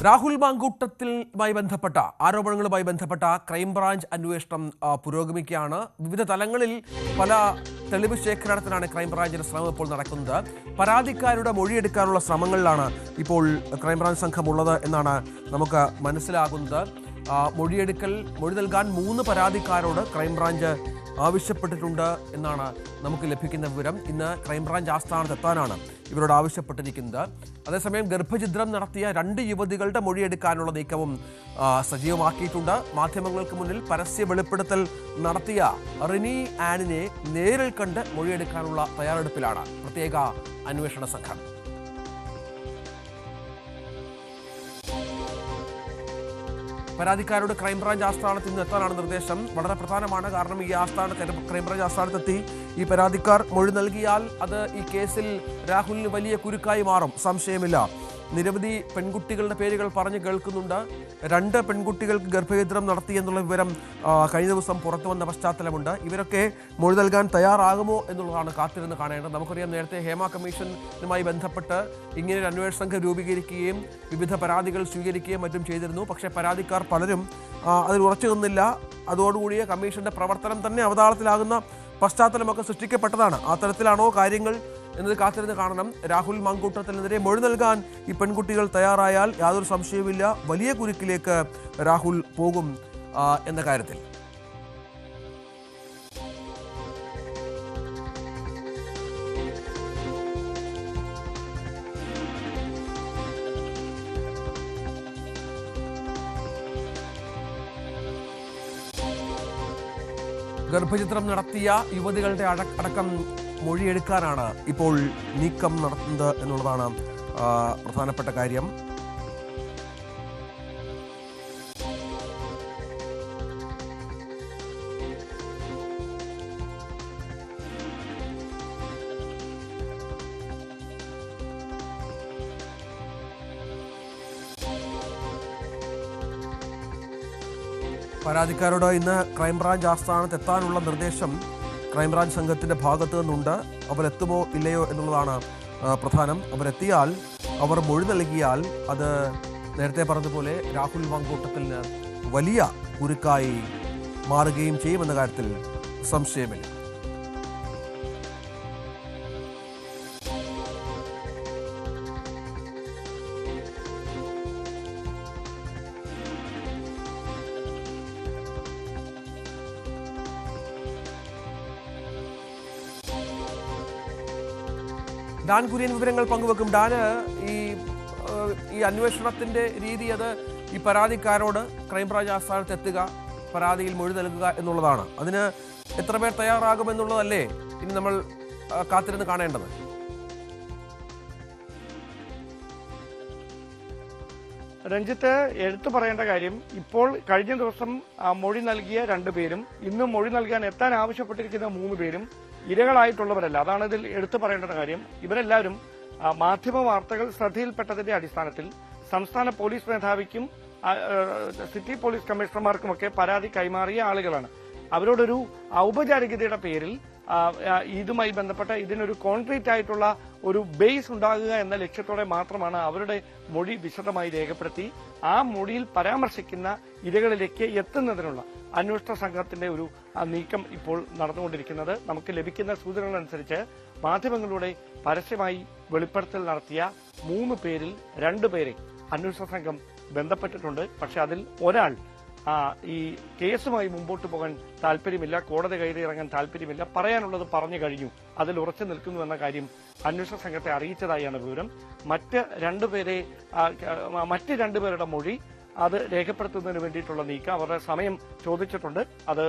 രാഹുൽ മാങ്കൂട്ടത്തിലുമായി ബന്ധപ്പെട്ട ആരോപണങ്ങളുമായി ബന്ധപ്പെട്ട ക്രൈംബ്രാഞ്ച് അന്വേഷണം പുരോഗമിക്കുകയാണ്. വിവിധ തലങ്ങളിൽ പല തെളിവ് ശേഖരണത്തിനാണ് ക്രൈംബ്രാഞ്ചിന്റെ ശ്രമം ഇപ്പോൾ നടക്കുന്നത്. പരാതിക്കാരുടെ മൊഴിയെടുക്കാനുള്ള ശ്രമങ്ങളിലാണ് ഇപ്പോൾ ക്രൈംബ്രാഞ്ച് സംഘം ഉള്ളത് എന്നാണ് നമുക്ക് മനസ്സിലാകുന്നത്. മൊഴി നൽകാൻ 3 പരാതിക്കാരോട് ക്രൈംബ്രാഞ്ച് ആവശ്യപ്പെട്ടിട്ടുണ്ട് എന്നാണ് നമുക്ക് ലഭിക്കുന്ന വിവരം. ഇന്ന് ക്രൈംബ്രാഞ്ച് ആസ്ഥാനത്ത് എത്താനാണ് ഇവരോട് ആവശ്യപ്പെട്ടിരിക്കുന്നത്. അതേസമയം ഗർഭഛിദ്രം നടത്തിയ 2 യുവതികളുടെ മൊഴിയെടുക്കാനുള്ള നീക്കവും സജീവമാക്കിയിട്ടുണ്ട്. മാധ്യമങ്ങൾക്ക് മുന്നിൽ പരസ്യ വെളിപ്പെടുത്തൽ നടത്തിയ റിനി ആനിനെ നേരിൽ കണ്ട് മൊഴിയെടുക്കാനുള്ള തയ്യാറെടുപ്പിലാണ് പ്രത്യേക അന്വേഷണ സംഘം. പരാതിക്കാരോട് ക്രൈംബ്രാഞ്ച് ആസ്ഥാനത്ത് ഇന്ന് എത്താനാണ് നിർദ്ദേശം. വളരെ പ്രധാനമാണ്. കാരണം ഈ ക്രൈംബ്രാഞ്ച് ആസ്ഥാനത്തെത്തി ഈ പരാതിക്കാർ മൊഴി നൽകിയാൽ അത് ഈ കേസിൽ രാഹുലിന് വലിയ കുരുക്കായി മാറും, സംശയമില്ല. നിരവധി പെൺകുട്ടികളുടെ പേരുകൾ പറഞ്ഞു കേൾക്കുന്നുണ്ട്. 2 പെൺകുട്ടികൾക്ക് ഗർഭഛിദ്രം നടത്തി എന്നുള്ള വിവരം കഴിഞ്ഞ ദിവസം പുറത്തു വന്ന പശ്ചാത്തലമുണ്ട്. ഇവരൊക്കെ മൊഴി നൽകാൻ തയ്യാറാകുമോ എന്നുള്ളതാണ് കാത്തിരുന്ന് കാണേണ്ടത്. നമുക്കറിയാം, നേരത്തെ ഹേമ കമ്മീഷനുമായി ബന്ധപ്പെട്ട് ഇങ്ങനെ ഒരു അന്വേഷണ സംഘം രൂപീകരിക്കുകയും വിവിധ പരാതികൾ സ്വീകരിക്കുകയും മറ്റും ചെയ്തിരുന്നു. പക്ഷേ പരാതിക്കാർ പലരും അതിൽ ഉറച്ചു നിന്നില്ല. അതോടുകൂടിയ കമ്മീഷന്റെ പ്രവർത്തനം തന്നെ അവതാളത്തിലാകുന്ന പശ്ചാത്തലമൊക്കെ സൃഷ്ടിക്കപ്പെട്ടതാണ്. ആ തരത്തിലാണോ കാര്യങ്ങൾ എന്നത് കാത്തിരുന്ന് കാണണം. രാഹുൽ മാങ്കൂട്ടത്തിനെതിരെ മൊഴി നൽകാൻ ഈ പെൺകുട്ടികൾ തയ്യാറായാൽ യാതൊരു സംശയവുമില്ല, വലിയ കുരുക്കിലേക്ക് രാഹുൽ പോകും എന്ന കാര്യത്തിൽ. ഗർഭചിത്രം നടത്തിയ യുവതികളുടെ അടക്കം മൊഴിയെടുക്കാനാണ് ഇപ്പോൾ നീക്കം നടത്തുന്നത് എന്നുള്ളതാണ് പ്രധാനപ്പെട്ട കാര്യം. പരാതിക്കാരോട് ഇന്ന് ക്രൈംബ്രാഞ്ച് ആസ്ഥാനത്ത് എത്താനുള്ള നിർദ്ദേശം ക്രൈംബ്രാഞ്ച് സംഘത്തിൻ്റെ ഭാഗത്തു നിന്നുണ്ട്. അവരെത്തുമോ ഇല്ലയോ എന്നുള്ളതാണ് പ്രധാനം. അവരെത്തിയാൽ, അവർ മൊഴി നൽകിയാൽ അത് നേരത്തെ പറഞ്ഞതുപോലെ രാഹുൽ മാങ്കൂട്ടത്തിന് വലിയ കുരുക്കായി മാറുകയും ചെയ്യുമെന്ന കാര്യത്തിൽ സംശയമില്ല. ഡാൻ കുര്യൻ വിവരങ്ങൾ പങ്കുവെക്കും. ഡാന്, ഈ അന്വേഷണത്തിന്റെ രീതി അത് ഈ പരാതിക്കാരോട് ക്രൈംബ്രാഞ്ച് ആസ്ഥാനത്ത് എത്തുക, പരാതിയിൽ മൊഴി നൽകുക എന്നുള്ളതാണ്. അതിന് എത്ര പേർ തയ്യാറാകുമെന്നുള്ളതല്ലേ ഇനി നമ്മൾ കാത്തിരുന്ന് കാണേണ്ടത്? രഞ്ജിത്ത്, എടുത്തു പറയേണ്ട കാര്യം, ഇപ്പോൾ കഴിഞ്ഞ ദിവസം മൊഴി നൽകിയ 2 പേരും ഇന്നും മൊഴി നൽകാൻ എത്താൻ ആവശ്യപ്പെട്ടിരിക്കുന്ന 3 പേരും ഇരകളായിട്ടുള്ളവരല്ല. അതാണ് ഇതിൽ എടുത്തു പറയേണ്ട കാര്യം. ഇവരെല്ലാവരും മാധ്യമ വാർത്തകൾ ശ്രദ്ധയിൽപ്പെട്ടതിന്റെ അടിസ്ഥാനത്തിൽ സംസ്ഥാന പോലീസ് മേധാവിക്കും സിറ്റി പോലീസ് കമ്മീഷണർമാർക്കുമൊക്കെ പരാതി കൈമാറിയ ആളുകളാണ്. അവരോടൊരു ഔപചാരികതയുടെ പേരിൽ ഇതുമായി ബന്ധപ്പെട്ട ഇതിനൊരു കോൺക്രീറ്റ് ആയിട്ടുള്ള ഒരു ബേസ് ഉണ്ടാകുക എന്ന ലക്ഷ്യത്തോടെ മാത്രമാണ് അവരുടെ മൊഴി വിശദമായി രേഖപ്പെടുത്തി ആ മൊഴിയിൽ പരാമർശിക്കുന്ന ഇരകളിലേക്ക് എത്തുന്നതിനുള്ള അന്വേഷണ സംഘത്തിന്റെ ഒരു നീക്കം ഇപ്പോൾ നടന്നുകൊണ്ടിരിക്കുന്നത്. നമുക്ക് ലഭിക്കുന്ന സൂചനകളനുസരിച്ച് മാധ്യമങ്ങളിലൂടെ പരസ്യമായി വെളിപ്പെടുത്തൽ നടത്തിയ 3 പേരിൽ 2 പേരെ അന്വേഷണ സംഘം ബന്ധപ്പെട്ടിട്ടുണ്ട്. പക്ഷെ അതിൽ ഒരാൾ ഈ കേസുമായി മുമ്പോട്ട് പോകാൻ താല്പര്യമില്ല, കോടതി കയറിയിറങ്ങാൻ താല്പര്യമില്ല, പറയാനുള്ളത് പറഞ്ഞു കഴിഞ്ഞു, അതിൽ ഉറച്ചു നിൽക്കുന്നു എന്ന കാര്യം അന്വേഷണ സംഘത്തെ അറിയിച്ചതായാണ് വിവരം. മറ്റ് 2 പേരുടെ മൊഴി അത് രേഖപ്പെടുത്തുന്നതിന് വേണ്ടിയിട്ടുള്ള നീക്കം അവരുടെ സമയം ചോദിച്ചിട്ടുണ്ട്. അത്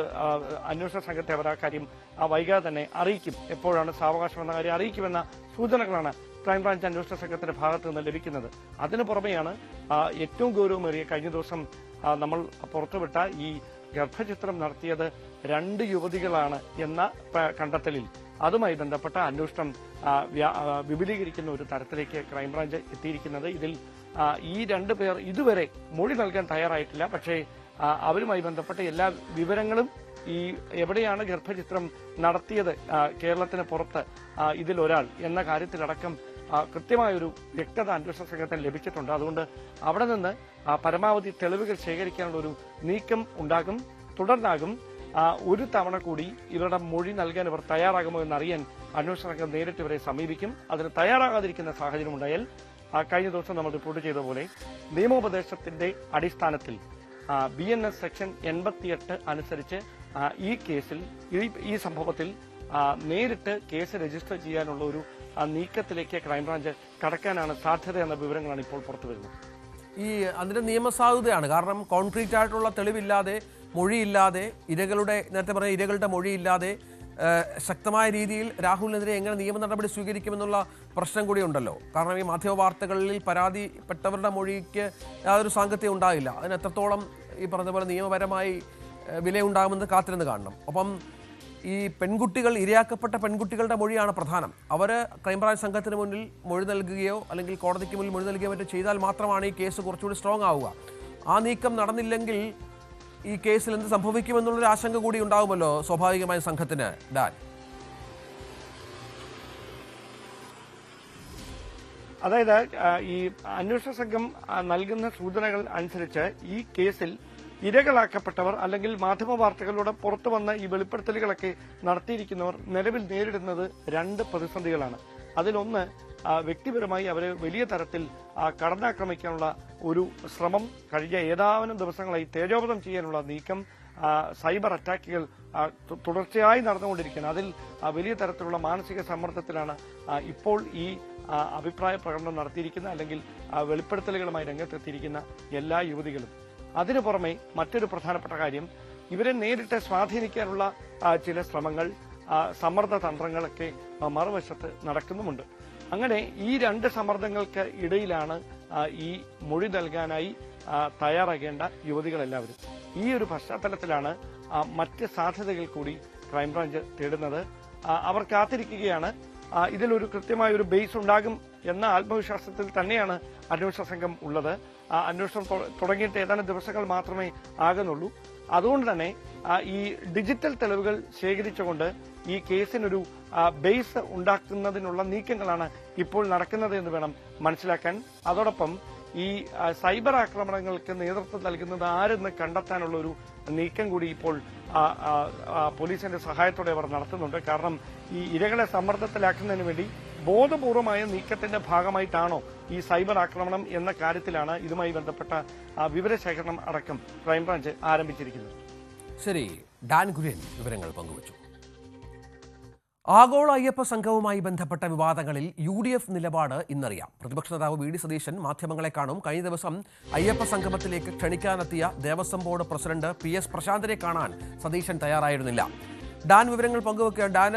അന്വേഷണ സംഘത്തെ അവർ ആ കാര്യം വൈകാതെ തന്നെ അറിയിക്കും. എപ്പോഴാണ് സാവകാശം എന്ന കാര്യം അറിയിക്കുമെന്ന സൂചനകളാണ് ക്രൈംബ്രാഞ്ച് അന്വേഷണ സംഘത്തിന്റെ ഭാഗത്തു നിന്ന് ലഭിക്കുന്നത്. അതിനു പുറമെയാണ് ഏറ്റവും ഗൗരവമേറിയ കഴിഞ്ഞ ദിവസം നമ്മൾ പുറത്തുവിട്ട ഈ ഗർഭചിത്രം നടത്തിയത് 2 യുവതികളാണ് എന്ന കണ്ടെത്തലിൽ അതുമായി ബന്ധപ്പെട്ട അന്വേഷണം വിപുലീകരിക്കുന്ന ഒരു തരത്തിലേക്ക് ക്രൈംബ്രാഞ്ച് എത്തിയിരിക്കുന്നത്. ഇതിൽ ഈ 2 പേർ ഇതുവരെ മൊഴി നൽകാൻ തയ്യാറായിട്ടില്ല. പക്ഷേ അവരുമായി ബന്ധപ്പെട്ട എല്ലാ വിവരങ്ങളും ഈ എവിടെയാണ് ഗർഭചിത്രം നടത്തിയത് കേരളത്തിന് പുറത്ത് ഇതിലൊരാൾ എന്ന കാര്യത്തിലടക്കം കൃത്യമായൊരു വ്യക്തത അന്വേഷണ സംഘത്തിന് ലഭിച്ചിട്ടുണ്ട്. അതുകൊണ്ട് അവിടെ നിന്ന് പരമാവധി തെളിവുകൾ ശേഖരിക്കാനുള്ള ഒരു നീക്കം ഉണ്ടാകും, തുടർന്നാകും. ഒരു തവണ കൂടി ഇവരുടെ മൊഴി നൽകാൻ ഇവർ തയ്യാറാകുമോ എന്നറിയാൻ അന്വേഷണ സംഘം നേരിട്ട് ഇവരെ സമീപിക്കും. അതിന് തയ്യാറാകാതിരിക്കുന്ന സാഹചര്യം ഉണ്ടായാൽ കഴിഞ്ഞ ദിവസം നമ്മൾ റിപ്പോർട്ട് ചെയ്ത പോലെ നിയമോപദേശത്തിന്റെ അടിസ്ഥാനത്തിൽ BNS സെക്ഷൻ 88 അനുസരിച്ച് ഈ കേസിൽ ഈ സംഭവത്തിൽ നേരിട്ട് കേസ് രജിസ്റ്റർ ചെയ്യാനുള്ള ഒരു നീക്കത്തിലേക്ക് ക്രൈംബ്രാഞ്ച് കടക്കാനാണ് സാധ്യത എന്ന വിവരങ്ങളാണ് ഇപ്പോൾ പുറത്തുവരുന്നത്. അതിന്റെ നിയമസാധുതയാണ്. കാരണം കോൺക്രീറ്റ് ആയിട്ടുള്ള തെളിവില്ലാതെ, മൊഴിയില്ലാതെ, നേരത്തെ പറഞ്ഞ ഇരകളുടെ മൊഴിയില്ലാതെ ശക്തമായ രീതിയിൽ രാഹുലിനെതിരെ എങ്ങനെ നിയമ നടപടി സ്വീകരിക്കുമെന്നുള്ള പ്രശ്നം കൂടി ഉണ്ടല്ലോ. കാരണം ഈ മാധ്യമ വാർത്തകളിൽ പരാതിപ്പെട്ടവരുടെ മൊഴിക്ക് യാതൊരു സാങ്കത്യം ഉണ്ടാകില്ല. അതിന് എത്രത്തോളം ഈ പറഞ്ഞ പോലെ നിയമപരമായി വിലയുണ്ടാകുമെന്ന് കാത്തിരുന്ന് കാണണം. ഒപ്പം ഈ പെൺകുട്ടികൾ, ഇരയാക്കപ്പെട്ട പെൺകുട്ടികളുടെ മൊഴിയാണ് പ്രധാനം. അവർ ക്രൈംബ്രാഞ്ച് സംഘത്തിന് മുന്നിൽ മൊഴി നൽകുകയോ അല്ലെങ്കിൽ കോടതിക്ക് മുന്നിൽ മൊഴി നൽകുകയോ മറ്റോ ചെയ്താൽ മാത്രമാണ് ഈ കേസ് കുറച്ചുകൂടി സ്ട്രോങ് ആവുക. ആ നീക്കം നടന്നില്ലെങ്കിൽ ഈ കേസിൽ എന്ത് സംഭവിക്കുമെന്നുള്ളൊരു ആശങ്ക കൂടി ഉണ്ടാകുമല്ലോ സ്വാഭാവികമായ സംഘത്തിന്. ഡാൻ, അതായത് ഈ അന്വേഷണ സംഘം നൽകുന്ന സൂചനകൾ അനുസരിച്ച് ഈ കേസിൽ ഇരകളാക്കപ്പെട്ടവർ അല്ലെങ്കിൽ മാധ്യമ വാർത്തകളിലൂടെ പുറത്തു വന്ന ഈ വെളിപ്പെടുത്തലുകളൊക്കെ നടത്തിയിരിക്കുന്നവർ നിലവിൽ നേരിടുന്നത് 2 പ്രതിസന്ധികളാണ്. അതിലൊന്ന്, വ്യക്തിപരമായി അവരെ വലിയ തരത്തിൽ കടന്നാക്രമിക്കാനുള്ള ഒരു ശ്രമം കഴിഞ്ഞ ഏതാനും ദിവസങ്ങളായി തേജോവധം ചെയ്യാനുള്ള നീക്കം, സൈബർ അറ്റാക്കുകൾ തുടർച്ചയായി നടന്നുകൊണ്ടിരിക്കുകയാണ്. അതിൽ വലിയ തരത്തിലുള്ള മാനസിക സമ്മർദ്ദത്തിലാണ് ഇപ്പോൾ ഈ അഭിപ്രായ പ്രകടനം നടത്തിയിരിക്കുന്ന അല്ലെങ്കിൽ വെളിപ്പെടുത്തലുകളുമായി രംഗത്തെത്തിയിരിക്കുന്ന എല്ലാ യുവതികളും. അതിനു പുറമെ മറ്റൊരു പ്രധാനപ്പെട്ട കാര്യം, ഇവരെ നേരിട്ട് സ്വാധീനിക്കാനുള്ള ചില ശ്രമങ്ങൾ, സമ്മർദ്ദ തന്ത്രങ്ങളൊക്കെ മറുവശത്ത് നടക്കുന്നുമുണ്ട്. അങ്ങനെ ഈ 2 സമ്മർദ്ദങ്ങൾക്ക് ഇടയിലാണ് ഈ മൊഴി നൽകാനായി തയ്യാറാകേണ്ട യുവതികളെല്ലാവരും. ഈ ഒരു പശ്ചാത്തലത്തിലാണ് മറ്റ് സാധ്യതകൾ കൂടി ക്രൈംബ്രാഞ്ച് തേടുന്നത്. അവർ കാത്തിരിക്കുകയാണ്. ഇതിലൊരു കൃത്യമായ ഒരു ബേസ് ഉണ്ടാകും എന്ന ആത്മവിശ്വാസത്തിൽ തന്നെയാണ് അന്വേഷണ സംഘം ഉള്ളത്. അന്വേഷണം തുടങ്ങിയിട്ട് ഏതാനും ദിവസങ്ങൾ മാത്രമേ ആകുന്നുള്ളൂ. അതുകൊണ്ട് തന്നെ ഈ ഡിജിറ്റൽ തെളിവുകൾ ശേഖരിച്ചുകൊണ്ട് ഈ കേസിനൊരു ബേസ് ഉണ്ടാക്കുന്നതിനുള്ള നീക്കങ്ങളാണ് ഇപ്പോൾ നടക്കുന്നത് എന്ന് വേണം മനസ്സിലാക്കാൻ. അതോടൊപ്പം ഈ സൈബർ ആക്രമണങ്ങൾക്ക് നേതൃത്വം നൽകുന്നത് ആരെന്ന് കണ്ടെത്താനുള്ള ഒരു നീക്കം കൂടി ഇപ്പോൾ പോലീസിന്റെ സഹായത്തോടെ അവർ നടത്തുന്നുണ്ട്. കാരണം ഈ ഇരകളെ സമ്മർദ്ദത്തിലാക്കുന്നതിന് വേണ്ടി ബോധപൂർവമായ നീക്കത്തിന്റെ ഭാഗമായിട്ടാണോ ഈ സൈബർ ആക്രമണം എന്ന കാര്യത്തിലാണ് ഇതുമായി ബന്ധപ്പെട്ട വിവരശേഖരണം അടക്കം ക്രൈംബ്രാഞ്ച് ആരംഭിച്ചിരിക്കുന്നത്. ശരി, ഡാൻ കുര്യൻ വിവരങ്ങൾ പങ്കുവച്ചു. ആഗോള അയ്യപ്പ സംഘവുമായി ബന്ധപ്പെട്ട വിവാദങ്ങളിൽ UDF നിലപാട് ഇന്നറിയാം. പ്രതിപക്ഷ നേതാവ് VD സതീശൻ മാധ്യമങ്ങളെ കാണും. കഴിഞ്ഞ ദിവസം അയ്യപ്പ സംഗമത്തിലേക്ക് ക്ഷണിക്കാനെത്തിയ ദേവസ്വം ബോർഡ് പ്രസിഡന്റ് PS പ്രശാന്തിനെ കാണാൻ സതീശൻ തയ്യാറായിരുന്നില്ല. ഡാൻ വിവരങ്ങൾ പങ്കുവെക്കുക. ഡാൻ,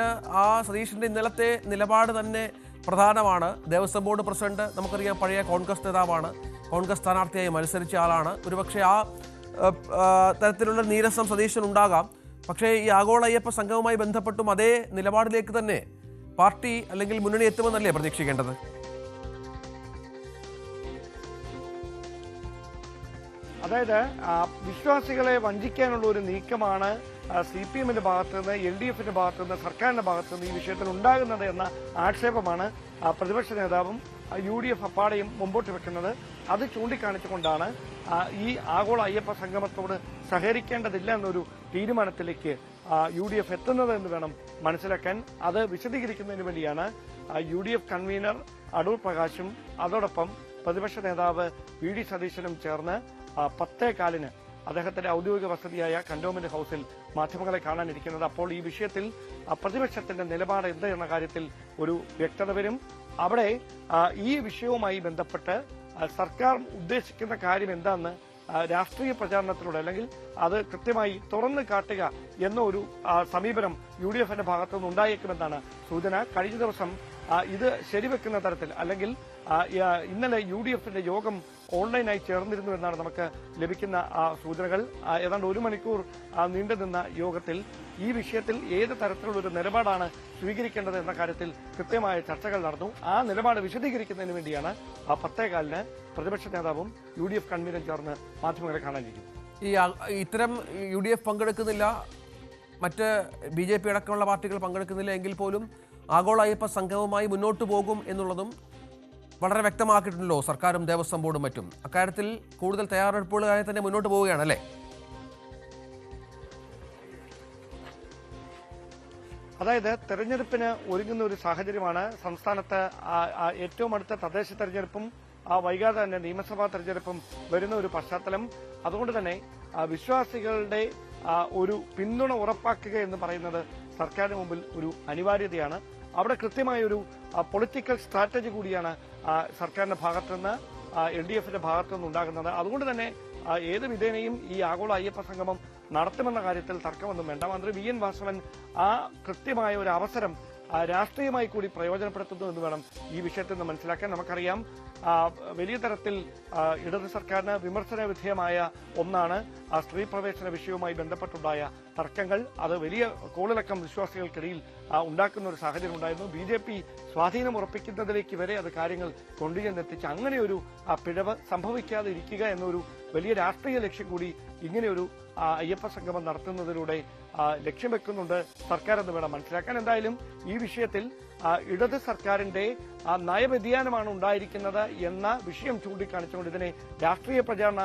സതീശന്റെ ഇന്നലത്തെ നിലപാട് തന്നെ പ്രധാനമാണ്. ദേവസ്വം ബോർഡ് പ്രസിഡന്റ് നമുക്കറിയാം പഴയ കോൺഗ്രസ് നേതാവാണ്, കോൺഗ്രസ് സ്ഥാനാർത്ഥിയായി മത്സരിച്ച ആളാണ്. ഒരുപക്ഷെ ആ തരത്തിലുള്ള നീരസം സതീശൻ ഉണ്ടാകാം. പക്ഷേ ഈ ആഗോള അയ്യപ്പ സംഘവുമായി ബന്ധപ്പെട്ടും അതേ നിലപാടിലേക്ക് തന്നെ പാർട്ടി അല്ലെങ്കിൽ മുന്നണി എത്തുമെന്നല്ലേ പ്രതീക്ഷിക്കേണ്ടത്? അതായത് വിശ്വാസികളെ വഞ്ചിക്കാനുള്ള ഒരു നീക്കമാണ് CPMന്റെ ഭാഗത്തു നിന്ന്, LDFന്റെ ഭാഗത്തു നിന്ന്, സർക്കാരിന്റെ ഭാഗത്തു നിന്ന് ഈ വിഷയത്തിൽ ഉണ്ടാകുന്നത് എന്ന ആക്ഷേപമാണ് പ്രതിപക്ഷ നേതാവും UDF അപ്പാടെയും മുമ്പോട്ട് വെക്കുന്നത്. അത് ചൂണ്ടിക്കാണിച്ചുകൊണ്ടാണ് ഈ ആഗോള അയ്യപ്പ സംഗമത്തോട് സഹകരിക്കേണ്ടതില്ല എന്നൊരു തീരുമാനത്തിലേക്ക് UDF എത്തുന്നത് എന്ന് വേണം മനസ്സിലാക്കാൻ. അത് വിശദീകരിക്കുന്നതിന് വേണ്ടിയാണ് UDF കൺവീനർ അടൂർ പ്രകാശും അതോടൊപ്പം പ്രതിപക്ഷ നേതാവ് VD സതീശനും ചേർന്ന് 10:15 അദ്ദേഹത്തിന്റെ ഔദ്യോഗിക വസതിയായ കന്റോൺമെന്റ് ഹൌസിൽ മാധ്യമങ്ങളെ കാണാനിരിക്കുന്നത്. അപ്പോൾ ഈ വിഷയത്തിൽ പ്രതിപക്ഷത്തിന്റെ നിലപാട് എന്ത് എന്ന കാര്യത്തിൽ ഒരു വ്യക്തത വരും. അവിടെ ഈ വിഷയവുമായി ബന്ധപ്പെട്ട് സർക്കാർ ഉദ്ദേശിക്കുന്ന കാര്യം എന്താണെന്ന് രാഷ്ട്രീയ പ്രചാരണത്തിലൂടെ അല്ലെങ്കിൽ അത് കൃത്യമായി തുറന്നു കാട്ടുക എന്ന ഒരു സമീപനം UDFന്റെ ഭാഗത്തുനിന്ന് ഉണ്ടായേക്കുമെന്നാണ് സൂചന. കഴിഞ്ഞ ദിവസം ഇത് ശരിവെക്കുന്ന തരത്തിൽ അല്ലെങ്കിൽ ഇന്നലെ UDFന്റെ യോഗം ഓൺലൈനായി ചേർന്നിരുന്നു എന്നാണ് നമുക്ക് ലഭിക്കുന്ന സൂചനകൾ. ഏതാണ്ട് 1 മണിക്കൂർ നീണ്ടുനിന്ന യോഗത്തിൽ ഈ വിഷയത്തിൽ ഏത് തരത്തിലുള്ള ഒരു നിലപാടാണ് സ്വീകരിക്കേണ്ടത് എന്ന കാര്യത്തിൽ കൃത്യമായ ചർച്ചകൾ നടന്നു. ആ നിലപാട് വിശദീകരിക്കുന്നതിന് വേണ്ടിയാണ് 10:15 പ്രതിപക്ഷ നേതാവും UDF കൺവീനറും ചേർന്ന് മാധ്യമങ്ങളെ കാണാനിരിക്കും. ഇത്തരം UDF പങ്കെടുക്കുന്നില്ല, മറ്റ് BJP അടക്കമുള്ള പാർട്ടികൾ പങ്കെടുക്കുന്നില്ല എങ്കിൽ പോലും ആഗോള അയ്യപ്പ സംഘവുമായി മുന്നോട്ട് പോകും എന്നുള്ളതും വളരെ വ്യക്തമാക്കിയിട്ടുണ്ടല്ലോ സർക്കാരും ദേവസ്വം ബോർഡും മറ്റും. അക്കാര്യത്തിൽ കൂടുതൽ തയ്യാറെടുപ്പുകളായി തന്നെ മുന്നോട്ട് പോവുകയാണല്ലേ? അതായത് തെരഞ്ഞെടുപ്പിന് ഒരുങ്ങുന്ന ഒരു സാഹചര്യമാണ് സംസ്ഥാനത്ത്. ഏറ്റവും അടുത്ത തദ്ദേശ തെരഞ്ഞെടുപ്പും വൈകാതെ തന്നെ നിയമസഭാ തെരഞ്ഞെടുപ്പും വരുന്ന ഒരു പശ്ചാത്തലം. അതുകൊണ്ട് തന്നെ വിശ്വാസികളുടെ ഒരു പിന്തുണ ഉറപ്പാക്കുക എന്ന് പറയുന്നത് സർക്കാരിന് മുമ്പിൽ ഒരു അനിവാര്യതയാണ്. അവിടെ കൃത്യമായ ഒരു പൊളിറ്റിക്കൽ സ്ട്രാറ്റജി കൂടിയാണ് സർക്കാരിന്റെ ഭാഗത്തുനിന്ന് LDFന്റെ ഭാഗത്തുനിന്ന് ഉണ്ടാകുന്നത്. അതുകൊണ്ട് തന്നെ ഏത് വിധേനയും ഈ ആഗോള അയ്യപ്പ സംഗമം നടത്തുമെന്ന കാര്യത്തിൽ തർക്കമൊന്നും വേണ്ട. മന്ത്രി VN വാസവൻ കൃത്യമായ ഒരു അവസരം രാഷ്ട്രീയമായി കൂടി പ്രയോജനപ്പെടുത്തുന്നു എന്ന് വേണം ഈ വിഷയത്തിൽ നിന്ന് മനസ്സിലാക്കാൻ. നമുക്കറിയാം വലിയ തരത്തിൽ ഇടത് സർക്കാരിന് വിമർശന വിധേയമായ ഒന്നാണ് സ്ത്രീ പ്രവേശന വിഷയവുമായി ബന്ധപ്പെട്ടുണ്ടായ തർക്കങ്ങൾ. അത് വലിയ കോളിളക്കം വിശ്വാസികൾക്കിടയിൽ ഉണ്ടാക്കുന്ന ഒരു സാഹചര്യം ഉണ്ടായിരുന്നു. BJP സ്വാധീനം ഉറപ്പിക്കുന്നതിലേക്ക് വരെ അത് കാര്യങ്ങൾ കൊണ്ടുചെന്നെത്തിച്ച് അങ്ങനെ ഒരു പിഴവ് സംഭവിക്കാതെ ഇരിക്കുക എന്നൊരു വലിയ രാഷ്ട്രീയ ലക്ഷ്യം കൂടി ഇങ്ങനെയൊരു അയ്യപ്പ സംഗമം നടത്തുന്നതിലൂടെ ലക്ഷ്യം വെക്കുന്നുണ്ട് സർക്കാർ എന്ന് വേണം മനസ്സിലാക്കാൻ. എന്തായാലും ഈ വിഷയത്തിൽ ഇടത് സർക്കാരിന്റെ നയവ്യതിയാനമാണ് ഉണ്ടായിരിക്കുന്നത് എന്ന വിഷയം ചൂണ്ടിക്കാണിച്ചുകൊണ്ട് ഇതിനെ രാഷ്ട്രീയ പ്രചാരണ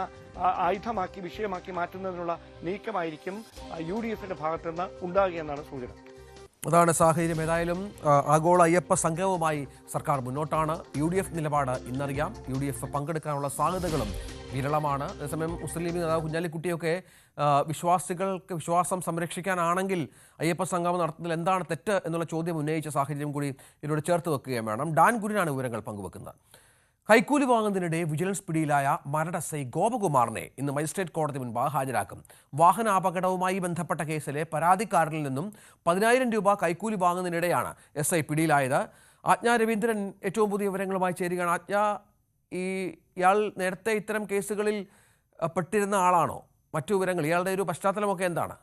ആയുധമാക്കി വിഷയമാക്കി മാറ്റുന്നതിനുള്ള നീക്കമായിരിക്കും UDFന്റെ ഭാഗത്തുനിന്ന് ഉണ്ടാകുകയെന്നാണ് സൂചന. അതാണ് സാഹചര്യം. ഏതായാലും ആഗോള അയ്യപ്പ സംഗമവുമായി സർക്കാർ മുന്നോട്ടാണ്. UDF നിലപാട് ഇന്നറിയാം. UDF പങ്കെടുക്കാനുള്ള സാധ്യതകളും വിരളമാണ്. അതേസമയം മുസ്ലിം ലീഗ് നേതാവ് കുഞ്ഞാലിക്കുട്ടിയൊക്കെ വിശ്വാസികൾക്ക് വിശ്വാസം സംരക്ഷിക്കാനാണെങ്കിൽ അയ്യപ്പ സംഗമം നടത്തുന്നതിൽ എന്താണ് തെറ്റ് എന്നുള്ള ചോദ്യം ഉന്നയിച്ച സാഹചര്യം കൂടി ഇതിനോട് ചേർത്ത് വെക്കുകയും വേണം. ഡാൻ ഗുരിനാണ് വിവരങ്ങൾ പങ്കുവെക്കുന്നത്. കൈക്കൂലി വാങ്ങുന്നതിനിടെ വിജിലൻസ് പിടിയിലായ മരട് SI ഗോപകുമാറിനെ ഇന്ന് മജിസ്ട്രേറ്റ് കോടതി മുൻപാകെ ഹാജരാക്കും. വാഹനാപകടവുമായി ബന്ധപ്പെട്ട കേസിലെ പരാതിക്കാരനിൽ നിന്നും 10,000 രൂപ കൈക്കൂലി വാങ്ങുന്നതിനിടെയാണ് SI പിടിയിലായത്. ആജ്ഞ രവീന്ദ്രൻ ഏറ്റവും പുതിയ വിവരങ്ങളുമായി ചേരുകയാണ്. ആജ്ഞ, ഇയാൾ നേരത്തെ ഇത്തരം കേസുകളിൽ പെട്ടിരുന്ന ആളാണോ? മറ്റു വിവരങ്ങൾ, ഇയാളുടെ ഒരു പശ്ചാത്തലമൊക്കെ എന്താണ്?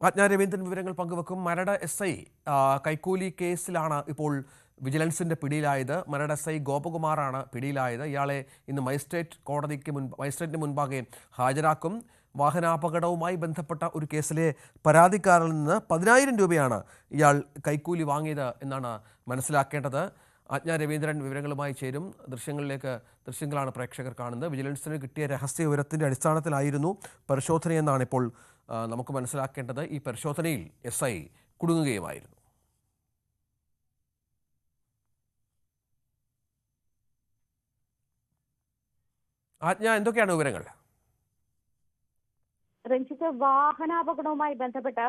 ആജ്ഞ രവീന്ദ്രൻ വിവരങ്ങൾ പങ്കുവെക്കും. മരട് SI കൈക്കൂലി കേസിലാണ് ഇപ്പോൾ വിജിലൻസിന്റെ പിടിയിലായത്. മരട് SI ഗോപകുമാറാണ് പിടിയിലായത്. ഇയാളെ ഇന്ന് മജിസ്ട്രേറ്റിന് മുൻപാകെ ഹാജരാക്കും. വാഹനാപകടവുമായി ബന്ധപ്പെട്ട ഒരു കേസിലെ പരാതിക്കാരിൽ നിന്ന് 10,000 രൂപയാണ് ഇയാൾ കൈക്കൂലി വാങ്ങിയത് എന്നാണ് മനസ്സിലാക്കേണ്ടത്. ആജ്ഞ രവീന്ദ്രൻ വിവരങ്ങളുമായി ചേരും. ദൃശ്യങ്ങളാണ് പ്രേക്ഷകർ കാണുന്നത്. വിജിലൻസിന് കിട്ടിയ രഹസ്യ വിവരത്തിൻ്റെ അടിസ്ഥാനത്തിലായിരുന്നു പരിശോധനയെന്നാണ് ഇപ്പോൾ നമുക്ക് മനസ്സിലാക്കേണ്ടത്. ഈ പരിശോധനയിൽ SI കുടുങ്ങുകയുമായിരുന്നു. ആജ്ഞ, എന്തൊക്കെയാണ് വിവരങ്ങൾ? രഞ്ജിത്ത്, വാഹനാപകടവുമായി ബന്ധപ്പെട്ട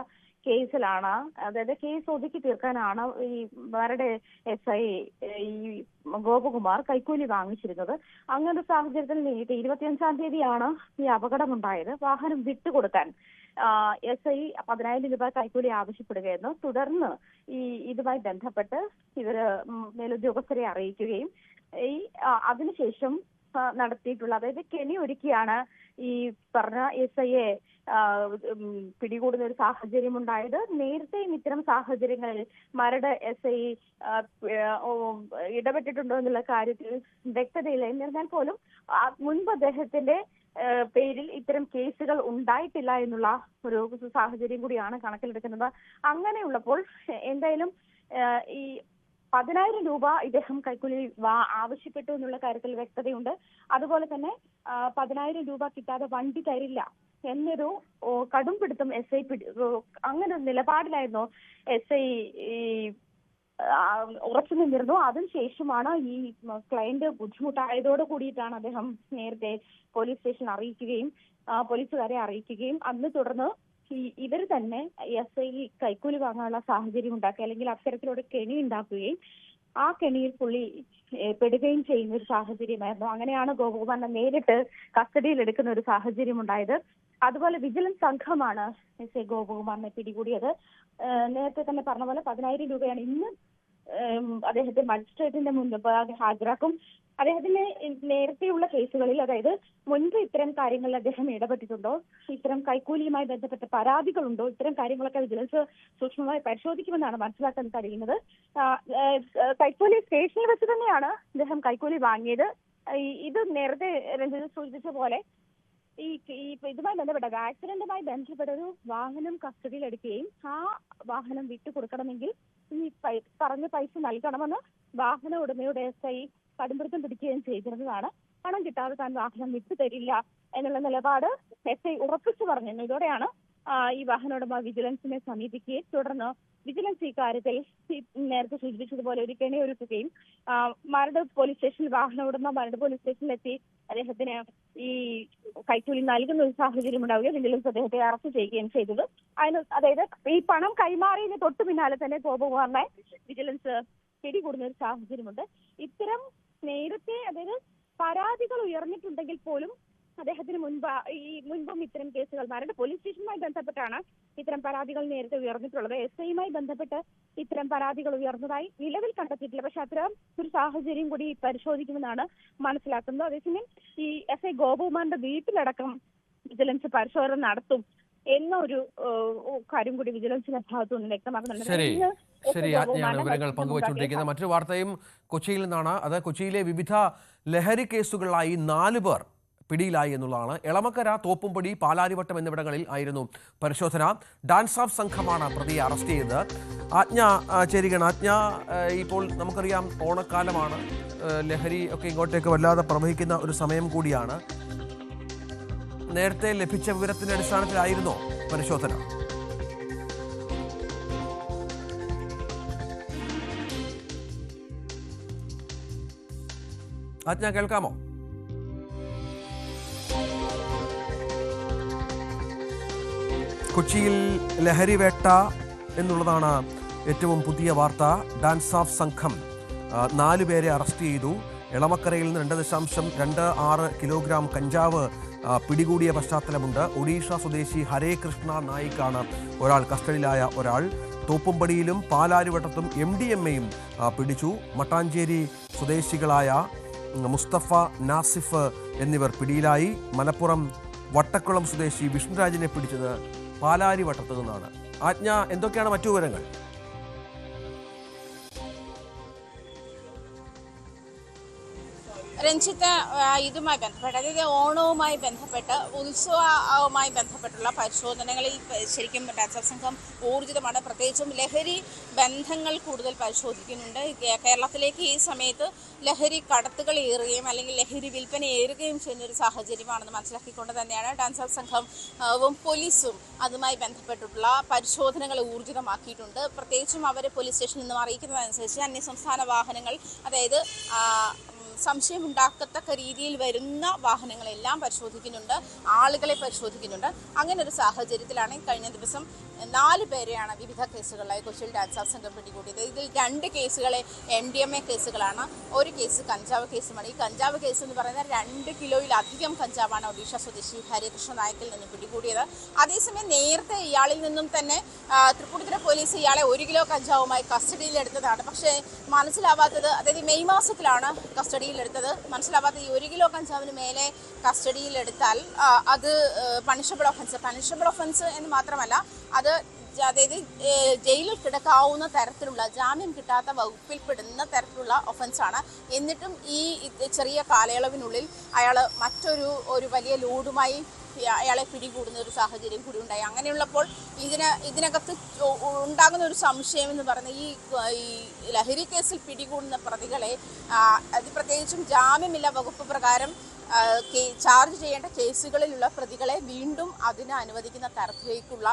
കേസിലാണ്, അതായത് കേസ് ഒതുക്കി തീർക്കാനാണ് ഈ മരട് SI ഈ ഗോപകുമാർ കൈക്കൂലി വാങ്ങിച്ചിരുന്നത്. അങ്ങനെ ഒരു സാഹചര്യത്തിൽ 25-ാം തീയതിയാണ് ഈ അപകടമുണ്ടായത്. വാഹനം വിട്ടുകൊടുക്കാൻ SI 10,000 രൂപ കൈക്കൂലി ആവശ്യപ്പെടുകയായിരുന്നു. തുടർന്ന് ഇതുമായി ബന്ധപ്പെട്ട് ഇവര് മേലുദ്യോഗസ്ഥരെ അറിയിക്കുകയും അതിനുശേഷം നടത്തിയിട്ടുള്ള, അതായത് കെണി ഒരുക്കിയാണ് ഈ പറഞ്ഞ SIയെ പിടികൂടുന്ന ഒരു സാഹചര്യം ഉണ്ടായത്. നേരത്തെയും ഇത്തരം സാഹചര്യങ്ങളിൽ മരട് SI ഇടപെട്ടിട്ടുണ്ടോ എന്നുള്ള കാര്യത്തിൽ വ്യക്തതയില്ല. എന്നിരുന്നാൽ പോലും മുൻപ് അദ്ദേഹത്തിന്റെ പേരിൽ ഇത്തരം കേസുകൾ ഉണ്ടായിട്ടില്ല എന്നുള്ള ഒരു സാഹചര്യം കൂടിയാണ് കണക്കിലെടുക്കുന്നത്. അങ്ങനെയുള്ളപ്പോൾ എന്തായാലും ഈ 10,000 രൂപ ഇദ്ദേഹം കൈക്കൂലി ആവശ്യപ്പെട്ടു എന്നുള്ള കാര്യത്തിൽ വ്യക്തതയുണ്ട്. അതുപോലെ തന്നെ 10,000 രൂപ കിട്ടാതെ വണ്ടി തരില്ല എന്നൊരു കടും പിടുത്തം SI അങ്ങനെ ഒരു നിലപാടിലായിരുന്നു SI ഉറച്ചു നിന്നിരുന്നു. അതിനുശേഷമാണ് ഈ ക്ലയന്റ് ബുദ്ധിമുട്ടായതോട് കൂടിയിട്ടാണ് അദ്ദേഹം നേരത്തെ പോലീസ് സ്റ്റേഷൻ അറിയിക്കുകയും പോലീസുകാരെ അറിയിക്കുകയും അന്ന് തുടർന്ന് ഇവർ തന്നെ SI കൈക്കൂലി വാങ്ങാനുള്ള സാഹചര്യം ഉണ്ടാക്കി, അല്ലെങ്കിൽ അത്തരത്തിലൂടെ കെണി ഉണ്ടാക്കുകയും ആ കെണിയിൽ പുള്ളി പെടുകയും ചെയ്യുന്ന ഒരു സാഹചര്യമായിരുന്നു. അങ്ങനെയാണ് ഗോപകുമാറിനെ നേരിട്ട് കസ്റ്റഡിയിൽ എടുക്കുന്ന ഒരു സാഹചര്യം ഉണ്ടായത്. അതുപോലെ വിജിലൻസ് സംഘമാണ് SI ഗോപകുമാറിനെ പിടികൂടിയത്. നേരത്തെ തന്നെ പറഞ്ഞ പോലെ 10,000 രൂപയാണ് ഇന്ന് അദ്ദേഹത്തെ മജിസ്ട്രേറ്റിന്റെ മുൻപാകെ ഹാജരാക്കും. അദ്ദേഹത്തിന് നേരത്തെയുള്ള കേസുകളിൽ, അതായത് മുൻപ് ഇത്തരം കാര്യങ്ങളിൽ അദ്ദേഹം ഇടപെട്ടിട്ടുണ്ടോ, ഇത്തരം കൈക്കൂലിയുമായി ബന്ധപ്പെട്ട പരാതികളുണ്ടോ, ഇത്തരം കാര്യങ്ങളൊക്കെ വിജിലൻസ് സൂക്ഷ്മമായി പരിശോധിക്കുമെന്നാണ് മനസ്സിലാക്കാൻ കഴിയുന്നത്. കൈക്കൂലി സ്റ്റേഷനിൽ വെച്ച് തന്നെയാണ് അദ്ദേഹം കൈക്കൂലി വാങ്ങിയത്. ഇത് നേരത്തെ രഞ്ജിത് സൂചിപ്പിച്ച പോലെ ഈ ഇതുമായി ബന്ധപ്പെട്ട ആക്സിഡന്റുമായി ബന്ധപ്പെട്ട ഒരു വാഹനം കസ്റ്റഡിയിൽ എടുക്കുകയും ആ വാഹനം വിട്ടുകൊടുക്കണമെങ്കിൽ ഈ പറഞ്ഞ പൈസ നൽകണമെന്ന് വാഹന ഉടമയുടെ SI കടുംപിടുത്തം പിടിക്കുകയും ചെയ്തിരുന്നതാണ്. പണം കിട്ടാതെ താൻ വാഹനം വിട്ടു തരില്ല എന്നുള്ള നിലപാട് SI ഉറപ്പിച്ചു പറഞ്ഞിരുന്നു. ഇതോടെയാണ് ഈ വാഹന ഉടമ വിജിലൻസിനെ സമീപിക്കുകയും തുടർന്ന് വിജിലൻസ് ഈ കാര്യത്തിൽ നേരത്തെ സൂചിപ്പിച്ചതുപോലെ ഒരു കെണിയൊരുക്കുകയും മരട് പോലീസ് സ്റ്റേഷനിൽ വാഹന ഉടമ മരട് പോലീസ് സ്റ്റേഷനിലെത്തി അദ്ദേഹത്തിന് ഈ കൈക്കൂലി നൽകുന്ന ഒരു സാഹചര്യം ഉണ്ടാവുകയും വിജിലൻസ് അദ്ദേഹത്തെ അറസ്റ്റ് ചെയ്യുകയും ചെയ്തത്. അതായത് ഈ പണം കൈമാറിയതിന് തൊട്ടു പിന്നാലെ തന്നെ ഗോപകുമാറിനെ വിജിലൻസ് പിടികൂടുന്ന ഒരു സാഹചര്യമുണ്ട്. ഇത്തരം നേരത്തെ അതായത് പരാതികൾ ഉയർന്നിട്ടുണ്ടെങ്കിൽ പോലും അദ്ദേഹത്തിന് മുൻപും ഇത്തരം കേസുകൾ മരട് പോലീസ് സ്റ്റേഷനുമായി ബന്ധപ്പെട്ടാണ് ഇത്തരം പരാതികൾ നേരത്തെ ഉയർന്നിട്ടുള്ളത്. SIയുമായി ബന്ധപ്പെട്ട് ഇത്തരം പരാതികൾ ഉയർന്നതായി നിലവിൽ കണ്ടെത്തിയിട്ടില്ല. പക്ഷെ അത്തരം ഒരു സാഹചര്യം കൂടി പരിശോധിക്കുമെന്നാണ് മനസ്സിലാക്കുന്നത്. അതേസമയം ഈ SI ഗോപകുമാറിന്റെ വീട്ടിലടക്കം വിജിലൻസ് പരിശോധന നടത്തും എന്നൊരു കാര്യം കൂടി വിജിലൻസിന്റെ ഭാഗത്തുനിന്ന് വ്യക്തമാക്കുന്നുണ്ട്. ശരി, ആജ്ഞയാണ് വിവരങ്ങൾ പങ്കുവച്ചുകൊണ്ടിരിക്കുന്നത്. മറ്റൊരു വാർത്തയും കൊച്ചിയിൽ നിന്നാണ്. അത് കൊച്ചിയിലെ വിവിധ ലഹരി കേസുകളിലായി 4 പേർ പിടിയിലായി എന്നുള്ളതാണ്. എളമക്കര, തോപ്പുംപടി, പാലാരിവട്ടം എന്നിവിടങ്ങളിൽ ആയിരുന്നു പരിശോധന. ഡാൻസ് ഓഫ് സംഘമാണ് പ്രതിയെ അറസ്റ്റ് ചെയ്തത്. ആജ്ഞ ചേരുകയാണ്. ആജ്ഞ, ഇപ്പോൾ നമുക്കറിയാം ഓണക്കാലമാണ്, ലഹരി ഒക്കെ ഇങ്ങോട്ടേക്ക് വല്ലാതെ പ്രവഹിക്കുന്ന ഒരു സമയം കൂടിയാണ്. നേരത്തെ ലഭിച്ച വിവരത്തിന്റെ അടിസ്ഥാനത്തിലായിരുന്നോ പരിശോധന? ആജ്ഞ, കേൾക്കാമോ? കൊച്ചിയിൽ ലഹരിവേട്ട എന്നുള്ളതാണ് ഏറ്റവും പുതിയ വാർത്ത. ഡാൻസ് ഓഫ് സംഘം 4 പേരെ അറസ്റ്റ് ചെയ്തു. എളമക്കരയിൽ നിന്ന് 2.26 കിലോഗ്രാം കഞ്ചാവ് പിടികൂടിയ പശ്ചാത്തലമുണ്ട്. ഒഡീഷ സ്വദേശി ഹരേ കൃഷ്ണ നായിക്കാണ് കസ്റ്റഡിയിലായ ഒരാൾ. തോപ്പുംപടിയിലും പാലാരിവട്ടത്തും MDMAയും പിടിച്ചു. മട്ടാഞ്ചേരി സ്വദേശികളായ മുസ്തഫ, നാസിഫ് എന്നിവർ പിടിയിലായി. മലപ്പുറം വട്ടക്കുളം സ്വദേശി വിഷ്ണുരാജിനെ പിടിച്ചത് പാലാരിവട്ടത്തു നിന്നാണ്. ആജ്ഞ, എന്തൊക്കെയാണ് മറ്റു വിവരങ്ങൾ? രഞ്ജിത്ത്, ഇതുമായി ബന്ധപ്പെട്ട് അതായത് ഓണവുമായി ബന്ധപ്പെട്ട് ഉത്സവവുമായി ബന്ധപ്പെട്ടുള്ള പരിശോധനകളിൽ ശരിക്കും ഡാൻസ് ഓഫ് സംഘം ഊർജിതമാണ്. പ്രത്യേകിച്ചും ലഹരി ബന്ധങ്ങൾ കൂടുതൽ പരിശോധിക്കുന്നുണ്ട്. കേരളത്തിലേക്ക് ഈ സമയത്ത് ലഹരി കടത്തുകൾ ഏറുകയും അല്ലെങ്കിൽ ലഹരി വിൽപ്പന ഏറുകയും ചെയ്യുന്ന ഒരു സാഹചര്യമാണെന്ന് മനസ്സിലാക്കിക്കൊണ്ട് തന്നെയാണ് ഡാൻസ് ഓഫ് സംഘവും പോലീസും അതുമായി ബന്ധപ്പെട്ടിട്ടുള്ള പരിശോധനകൾ ഊർജിതമാക്കിയിട്ടുണ്ട്. പ്രത്യേകിച്ചും അവർ പോലീസ് സ്റ്റേഷനിൽ നിന്നും അറിയിക്കുന്നതനുസരിച്ച് അന്യസംസ്ഥാന വാഹനങ്ങൾ, അതായത് സംശയമുണ്ടാക്കത്തക്ക രീതിയിൽ വരുന്ന വാഹനങ്ങളെല്ലാം പരിശോധിക്കുന്നുണ്ട്, ആളുകളെ പരിശോധിക്കുന്നുണ്ട്. അങ്ങനെ ഒരു സാഹചര്യത്തിലാണ് കഴിഞ്ഞ ദിവസം 4 പേരെയാണ് വിവിധ കേസുകളിലായി കൊച്ചിയിൽ ഡാൻസ് ഓഫ് സംഘം പിടികൂടിയത്. ഇതിൽ 2 കേസുകളെ MDMA കേസുകളാണ്, ഒരു കേസ് കഞ്ചാവ് കേസുമാണ്. ഈ കഞ്ചാവ് കേസ് എന്ന് പറയുന്നത് 2 കിലോയിലധികം കഞ്ചാവാണ് ഒഡീഷ സ്വദേശി ഹരികൃഷ്ണ നായക്കിൽ നിന്ന് പിടികൂടിയത്. അതേസമയം നേരത്തെ ഇയാളിൽ നിന്നും തന്നെ തൃപ്പൂണിത്തുറ പോലീസ് ഇയാളെ 1 കിലോ കഞ്ചാവുമായി കസ്റ്റഡിയിലെടുത്തതാണ്. പക്ഷേ മനസ്സിലാവാത്തത്, അതായത് മെയ് മാസത്തിലാണ് കസ്റ്റഡിയിലെടുത്തത്. മനസ്സിലാവാത്ത ഈ 1 കിലോ കഞ്ചാവിന് മേലെ കസ്റ്റഡിയിലെടുത്താൽ അത് പണിഷബിൾ ഒഫൻസ് എന്ന് മാത്രമല്ല, അതായത് ജയിലിൽ കിടക്കാവുന്ന തരത്തിലുള്ള, ജാമ്യം കിട്ടാത്ത വകുപ്പിൽപ്പെടുന്ന തരത്തിലുള്ള ഒഫൻസാണ്. എന്നിട്ടും ഈ ചെറിയ കാലയളവിനുള്ളിൽ അയാൾ മറ്റൊരു വലിയ ലോഡുമായി അയാളെ പിടികൂടുന്ന ഒരു സാഹചര്യം കൂടി ഉണ്ടായി. അങ്ങനെയുള്ളപ്പോൾ ഇതിനകത്ത് ഉണ്ടാകുന്ന ഒരു സംശയം എന്ന് പറയുന്നത് ഈ ലഹരി കേസിൽ പിടികൂടുന്ന പ്രതികളെ, അത് പ്രത്യേകിച്ചും ജാമ്യമില്ല വകുപ്പ് പ്രകാരം ചാർജ് ചെയ്യേണ്ട കേസുകളിലുള്ള പ്രതികളെ വീണ്ടും അതിന് അനുവദിക്കുന്ന തരത്തിലേക്കുള്ള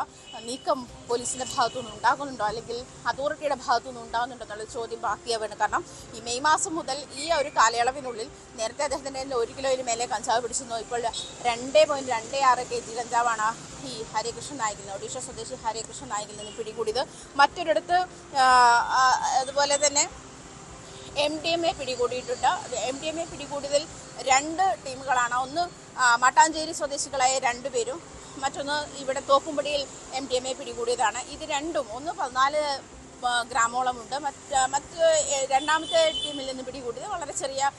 നീക്കം പോലീസിന്റെ ഭാഗത്തുനിന്ന് ഉണ്ടാകുന്നുണ്ടോ, അല്ലെങ്കിൽ അതോറിറ്റിയുടെ ഭാഗത്തുനിന്ന് ഉണ്ടാകുന്നുണ്ടോ എന്നുള്ള ചോദ്യം ബാക്കിയാവുകയാണ്. കാരണം ഈ മെയ് മാസം മുതൽ ഈ ഒരു കാലയളവിനുള്ളിൽ നേരത്തെ അദ്ദേഹത്തിൻ്റെ 1 കിലോയിൽ മേലെ കഞ്ചാവ് പിടിച്ചിരുന്നു. ഇപ്പോൾ 2.26 kg കഞ്ചാവാണ് ഈ ഹരികൃഷ്ണ നായിക്കിൽ നിന്ന്, ഒഡീഷ സ്വദേശി ഹരികൃഷ്ണ നായിക്കിൽ നിന്ന് പിടികൂടിയത്. മറ്റൊരിടത്ത് അതുപോലെ തന്നെ MDMA പിടികൂടിയിട്ടുണ്ട്. MDMA പിടികൂടിയതിൽ 2 ടീമുകളാണ്. ഒന്ന് മട്ടാഞ്ചേരി സ്വദേശികളായ 2 പേരും, മറ്റൊന്ന് ഇവിടെ തോപ്പുംപടിയിൽ MDMA പിടികൂടിയതാണ്. ഇത് രണ്ടും, ഒന്ന് 14 ഗ്രാമോളമുണ്ട്, രണ്ടാമത്തെ ടീമിൽ നിന്ന് പിടികൂടിയത് വളരെ ചെറിയ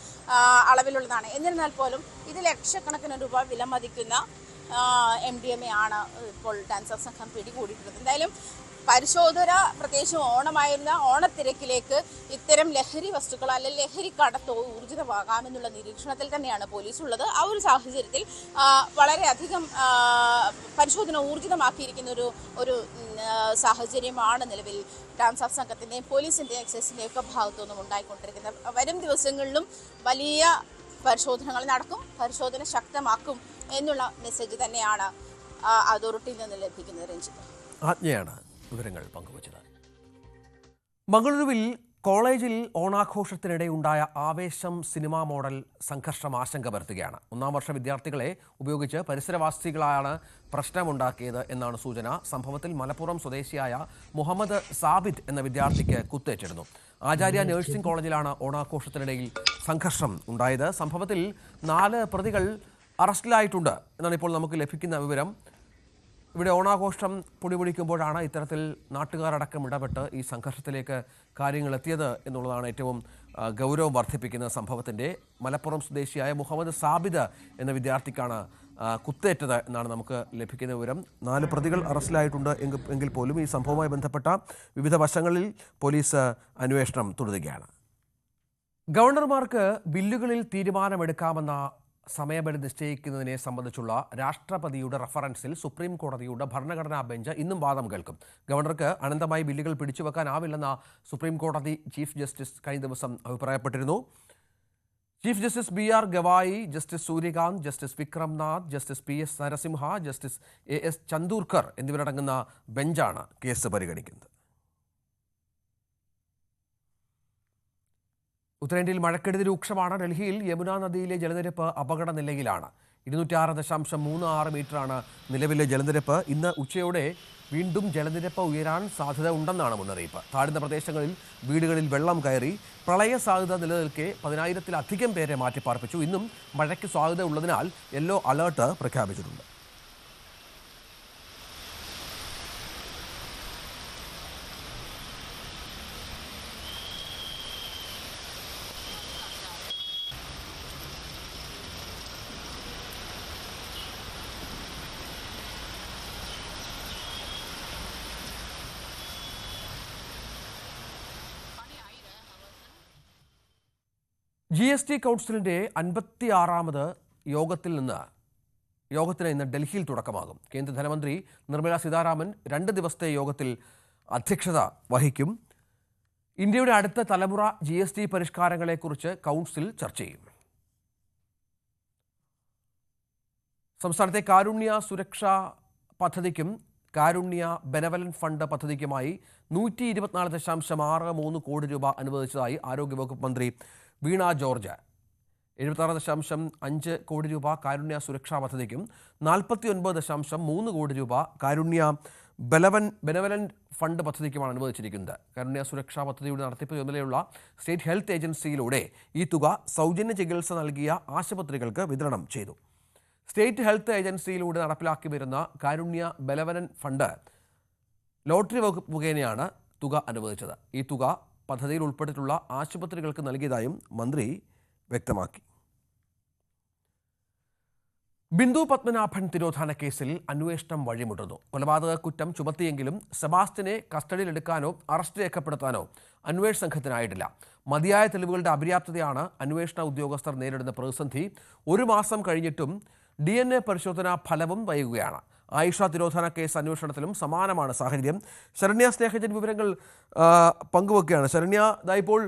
അളവിലുള്ളതാണ്. എന്നിരുന്നാൽ പോലും ഇത് ലക്ഷക്കണക്കിന് രൂപ വിലമതിക്കുന്ന MDMA ആണ് ഇപ്പോൾ ഡാൻസ് ഓഫ് സംഘം പിടികൂടിയിട്ടുള്ളത്. എന്തായാലും പരിശോധന പ്രത്യേകിച്ച് ഓണത്തിരക്കിലേക്ക് ഇത്തരം ലഹരി വസ്തുക്കൾ അല്ലെങ്കിൽ ലഹരി കടത്തോ ഊർജിതമാകാമെന്നുള്ള നിരീക്ഷണത്തിൽ തന്നെയാണ് പോലീസ് ഉള്ളത്. ആ ഒരു സാഹചര്യത്തിൽ വളരെയധികം പരിശോധന ഊർജിതമാക്കിയിരിക്കുന്ന ഒരു സാഹചര്യമാണ് നിലവിൽ ഡാൻസ് ഓഫ് സംഘത്തിന്റെയും പോലീസിന്റെയും എക്സൈസിന്റെയും ഒക്കെ ഭാഗത്തുനിന്നും ഉണ്ടായിക്കൊണ്ടിരിക്കുന്നത്. വരും ദിവസങ്ങളിലും വലിയ പരിശോധനകൾ നടക്കും, പരിശോധന ശക്തമാക്കും എന്നുള്ള മെസ്സേജ് തന്നെയാണ് അതോറിറ്റിയിൽ നിന്ന് ലഭിക്കുന്നത്. രഞ്ജിത്ത്, ആജ്ഞയാണ് വിവരങ്ങൾ പങ്കുവച്ചത്. മംഗളൂരുവിൽ കോളേജിൽ ഓണാഘോഷത്തിനിടെ ഉണ്ടായ ആവേശം സിനിമാ മോഡൽ സംഘർഷം ആശങ്ക പരത്തുകയാണ്. 1ാം വർഷ വിദ്യാർത്ഥികളെ ഉപയോഗിച്ച് പരിസരവാസികളാണ് പ്രശ്നമുണ്ടാക്കിയത് എന്നാണ് സൂചന. സംഭവത്തിൽ മലപ്പുറം സ്വദേശിയായ മുഹമ്മദ് സാബിദ് എന്ന വിദ്യാർത്ഥിക്ക് കുത്തേറ്റിരുന്നു. ആചാര്യ നഴ്സിംഗ് കോളേജിലാണ് ഓണാഘോഷത്തിനിടയിൽ സംഘർഷം ഉണ്ടായത്. സംഭവത്തിൽ 4 പ്രതികൾ അറസ്റ്റിലായിട്ടുണ്ട് എന്നാണ് ഇപ്പോൾ നമുക്ക് ലഭിക്കുന്ന വിവരം. ഇവിടെ ഓണാഘോഷം പൊടിപൊടിക്കുമ്പോഴാണ് ഇത്തരത്തിൽ നാട്ടുകാരടക്കം ഇടപെട്ട് ഈ സംഘർഷത്തിലേക്ക് കാര്യങ്ങൾ എത്തിയത് എന്നുള്ളതാണ് ഏറ്റവും ഗൗരവം വർദ്ധിപ്പിക്കുന്ന സംഭവത്തിൻ്റെ. മലപ്പുറം സ്വദേശിയായ മുഹമ്മദ് സാബിദ് എന്ന വിദ്യാർത്ഥിക്കാണ് കുത്തേറ്റത് എന്നാണ് നമുക്ക് ലഭിക്കുന്ന വിവരം. 4 പ്രതികൾ അറസ്റ്റിലായിട്ടുണ്ട് എങ്കിൽ പോലും ഈ സംഭവവുമായി ബന്ധപ്പെട്ട വിവിധ വശങ്ങളിൽ പോലീസ് അന്വേഷണം തുടരുകയാണ്. ഗവർണർമാർക്ക് ബില്ലുകളിൽ തീരുമാനമെടുക്കാമെന്ന സമയപരിധി നിശ്ചയിക്കുന്നതിനെ സംബന്ധിച്ചുള്ള രാഷ്ട്രപതിയുടെ റഫറൻസിൽ സുപ്രീം കോടതിയുടെ ഭരണഘടനാ ബെഞ്ച് ഇന്നും വാദം കേൾക്കും. ഗവർണർക്ക് അനന്തമായി ബില്ലുകൾ പിടിച്ചുവെക്കാനാവില്ലെന്ന സുപ്രീം കോടതി ചീഫ് ജസ്റ്റിസ് കഴിഞ്ഞ ദിവസം അഭിപ്രായപ്പെട്ടിരുന്നു. Chief justice BR Gavai, justice Suryakant, justice Vikram Nath, justice PS Narasimha, justice AS Chandurkar എന്നിവരടങ്ങുന്ന ബെഞ്ചാണ് കേസ് പരിഗണിക്കുന്നത്. ഉത്തരേന്ത്യയിൽ മഴക്കെടുതി രൂക്ഷമാണ്. ഡൽഹിയിൽ യമുന നദിയിലെ ജലനിരപ്പ് അപകട നിലയിലാണ്. 206.36 മീറ്ററാണ് നിലവിലെ ജലനിരപ്പ്. ഇന്ന് ഉച്ചയോടെ വീണ്ടും ജലനിരപ്പ് ഉയരാൻ സാധ്യത ഉണ്ടെന്നാണ് മുന്നറിയിപ്പ്. താഴ്ന്ന പ്രദേശങ്ങളിൽ വീടുകളിൽ വെള്ളം കയറി. പ്രളയ സാധ്യത നിലനിൽക്കെ 10,000-ലധികം പേരെ മാറ്റിപ്പാർപ്പിച്ചു. ഇന്നും മഴയ്ക്ക് സാധ്യത ഉള്ളതിനാൽ യെല്ലോ അലേർട്ട് പ്രഖ്യാപിച്ചിട്ടുണ്ട്. GST കൗൺസിലിൻ്റെ 56ാമത് യോഗത്തിന് ഇന്ന് ഡൽഹിയിൽ തുടക്കമാകും. കേന്ദ്ര ധനമന്ത്രി നിർമ്മല സീതാരാമൻ 2 ദിവസത്തെ യോഗത്തിൽ അധ്യക്ഷത വഹിക്കും. ഇന്ത്യയുടെ അടുത്ത തലമുറ GST പരിഷ്കാരങ്ങളെക്കുറിച്ച് കൗൺസിൽ ചർച്ച ചെയ്യും. സംസ്ഥാനത്തെ കാരുണ്യ സുരക്ഷാ പദ്ധതിക്കും കാരുണ്യ ബെനവലന്റ് ഫണ്ട് പദ്ധതിക്കുമായി 124.63 കോടി രൂപ അനുവദിച്ചതായി ആരോഗ്യവകുപ്പ് മന്ത്രി വീണ ജോർജ്. 76.5 കോടി രൂപ കാരുണ്യ സുരക്ഷാ പദ്ധതിക്കും 49.3 കോടി രൂപ കാരുണ്യ ബെനവലന്റ് ഫണ്ട് പദ്ധതിക്കുമാണ് അനുവദിച്ചിരിക്കുന്നത്. കാരുണ്യ സുരക്ഷാ പദ്ധതിയുടെ നടത്തിപ്പ് ചുമതലയുള്ള സ്റ്റേറ്റ് ഹെൽത്ത് ഏജൻസിയിലൂടെ ഈ തുക സൗജന്യ ചികിത്സ നൽകിയ ആശുപത്രികൾക്ക് വിതരണം ചെയ്തു. സ്റ്റേറ്റ് ഹെൽത്ത് ഏജൻസിയിലൂടെ നടപ്പിലാക്കി വരുന്ന കാരുണ്യ ബെനവലന്റ് ഫണ്ട് ലോട്ടറി വകുപ്പ് മുഖേനയാണ് തുക അനുവദിച്ചത്. ഈ തുക പദ്ധതിയിൽ ഉൾപ്പെട്ടിട്ടുള്ള ആശുപത്രികൾക്ക് നൽകിയതായും മന്ത്രി വ്യക്തമാക്കി. ബിന്ദു പത്മനാഭൻ തിരോധാന കേസിൽ അന്വേഷണം വഴിമുട്ടുന്നു. കൊലപാതക കുറ്റം ചുമത്തിയെങ്കിലും സെബാസ്റ്റ്യനെ കസ്റ്റഡിയിലെടുക്കാനോ അറസ്റ്റ് രേഖപ്പെടുത്താനോ അന്വേഷണ സംഘത്തിനായിട്ടില്ല. മതിയായ തെളിവുകളുടെ അപര്യാപ്തതയാണ് അന്വേഷണ ഉദ്യോഗസ്ഥർ നേരിടുന്ന പ്രതിസന്ധി. 1 മാസം കഴിഞ്ഞിട്ടും DNA പരിശോധനാ ഫലവും വൈകുകയാണ്. ആയിഷ തിരോധാന കേസ് അന്വേഷണത്തിലും സമാനമാണ് സാഹചര്യം. ശരണ്യ സ്നേഹജൻ വിവരങ്ങൾ പങ്കുവെക്കുകയാണ്. ശരണ്യ, ഇപ്പോൾ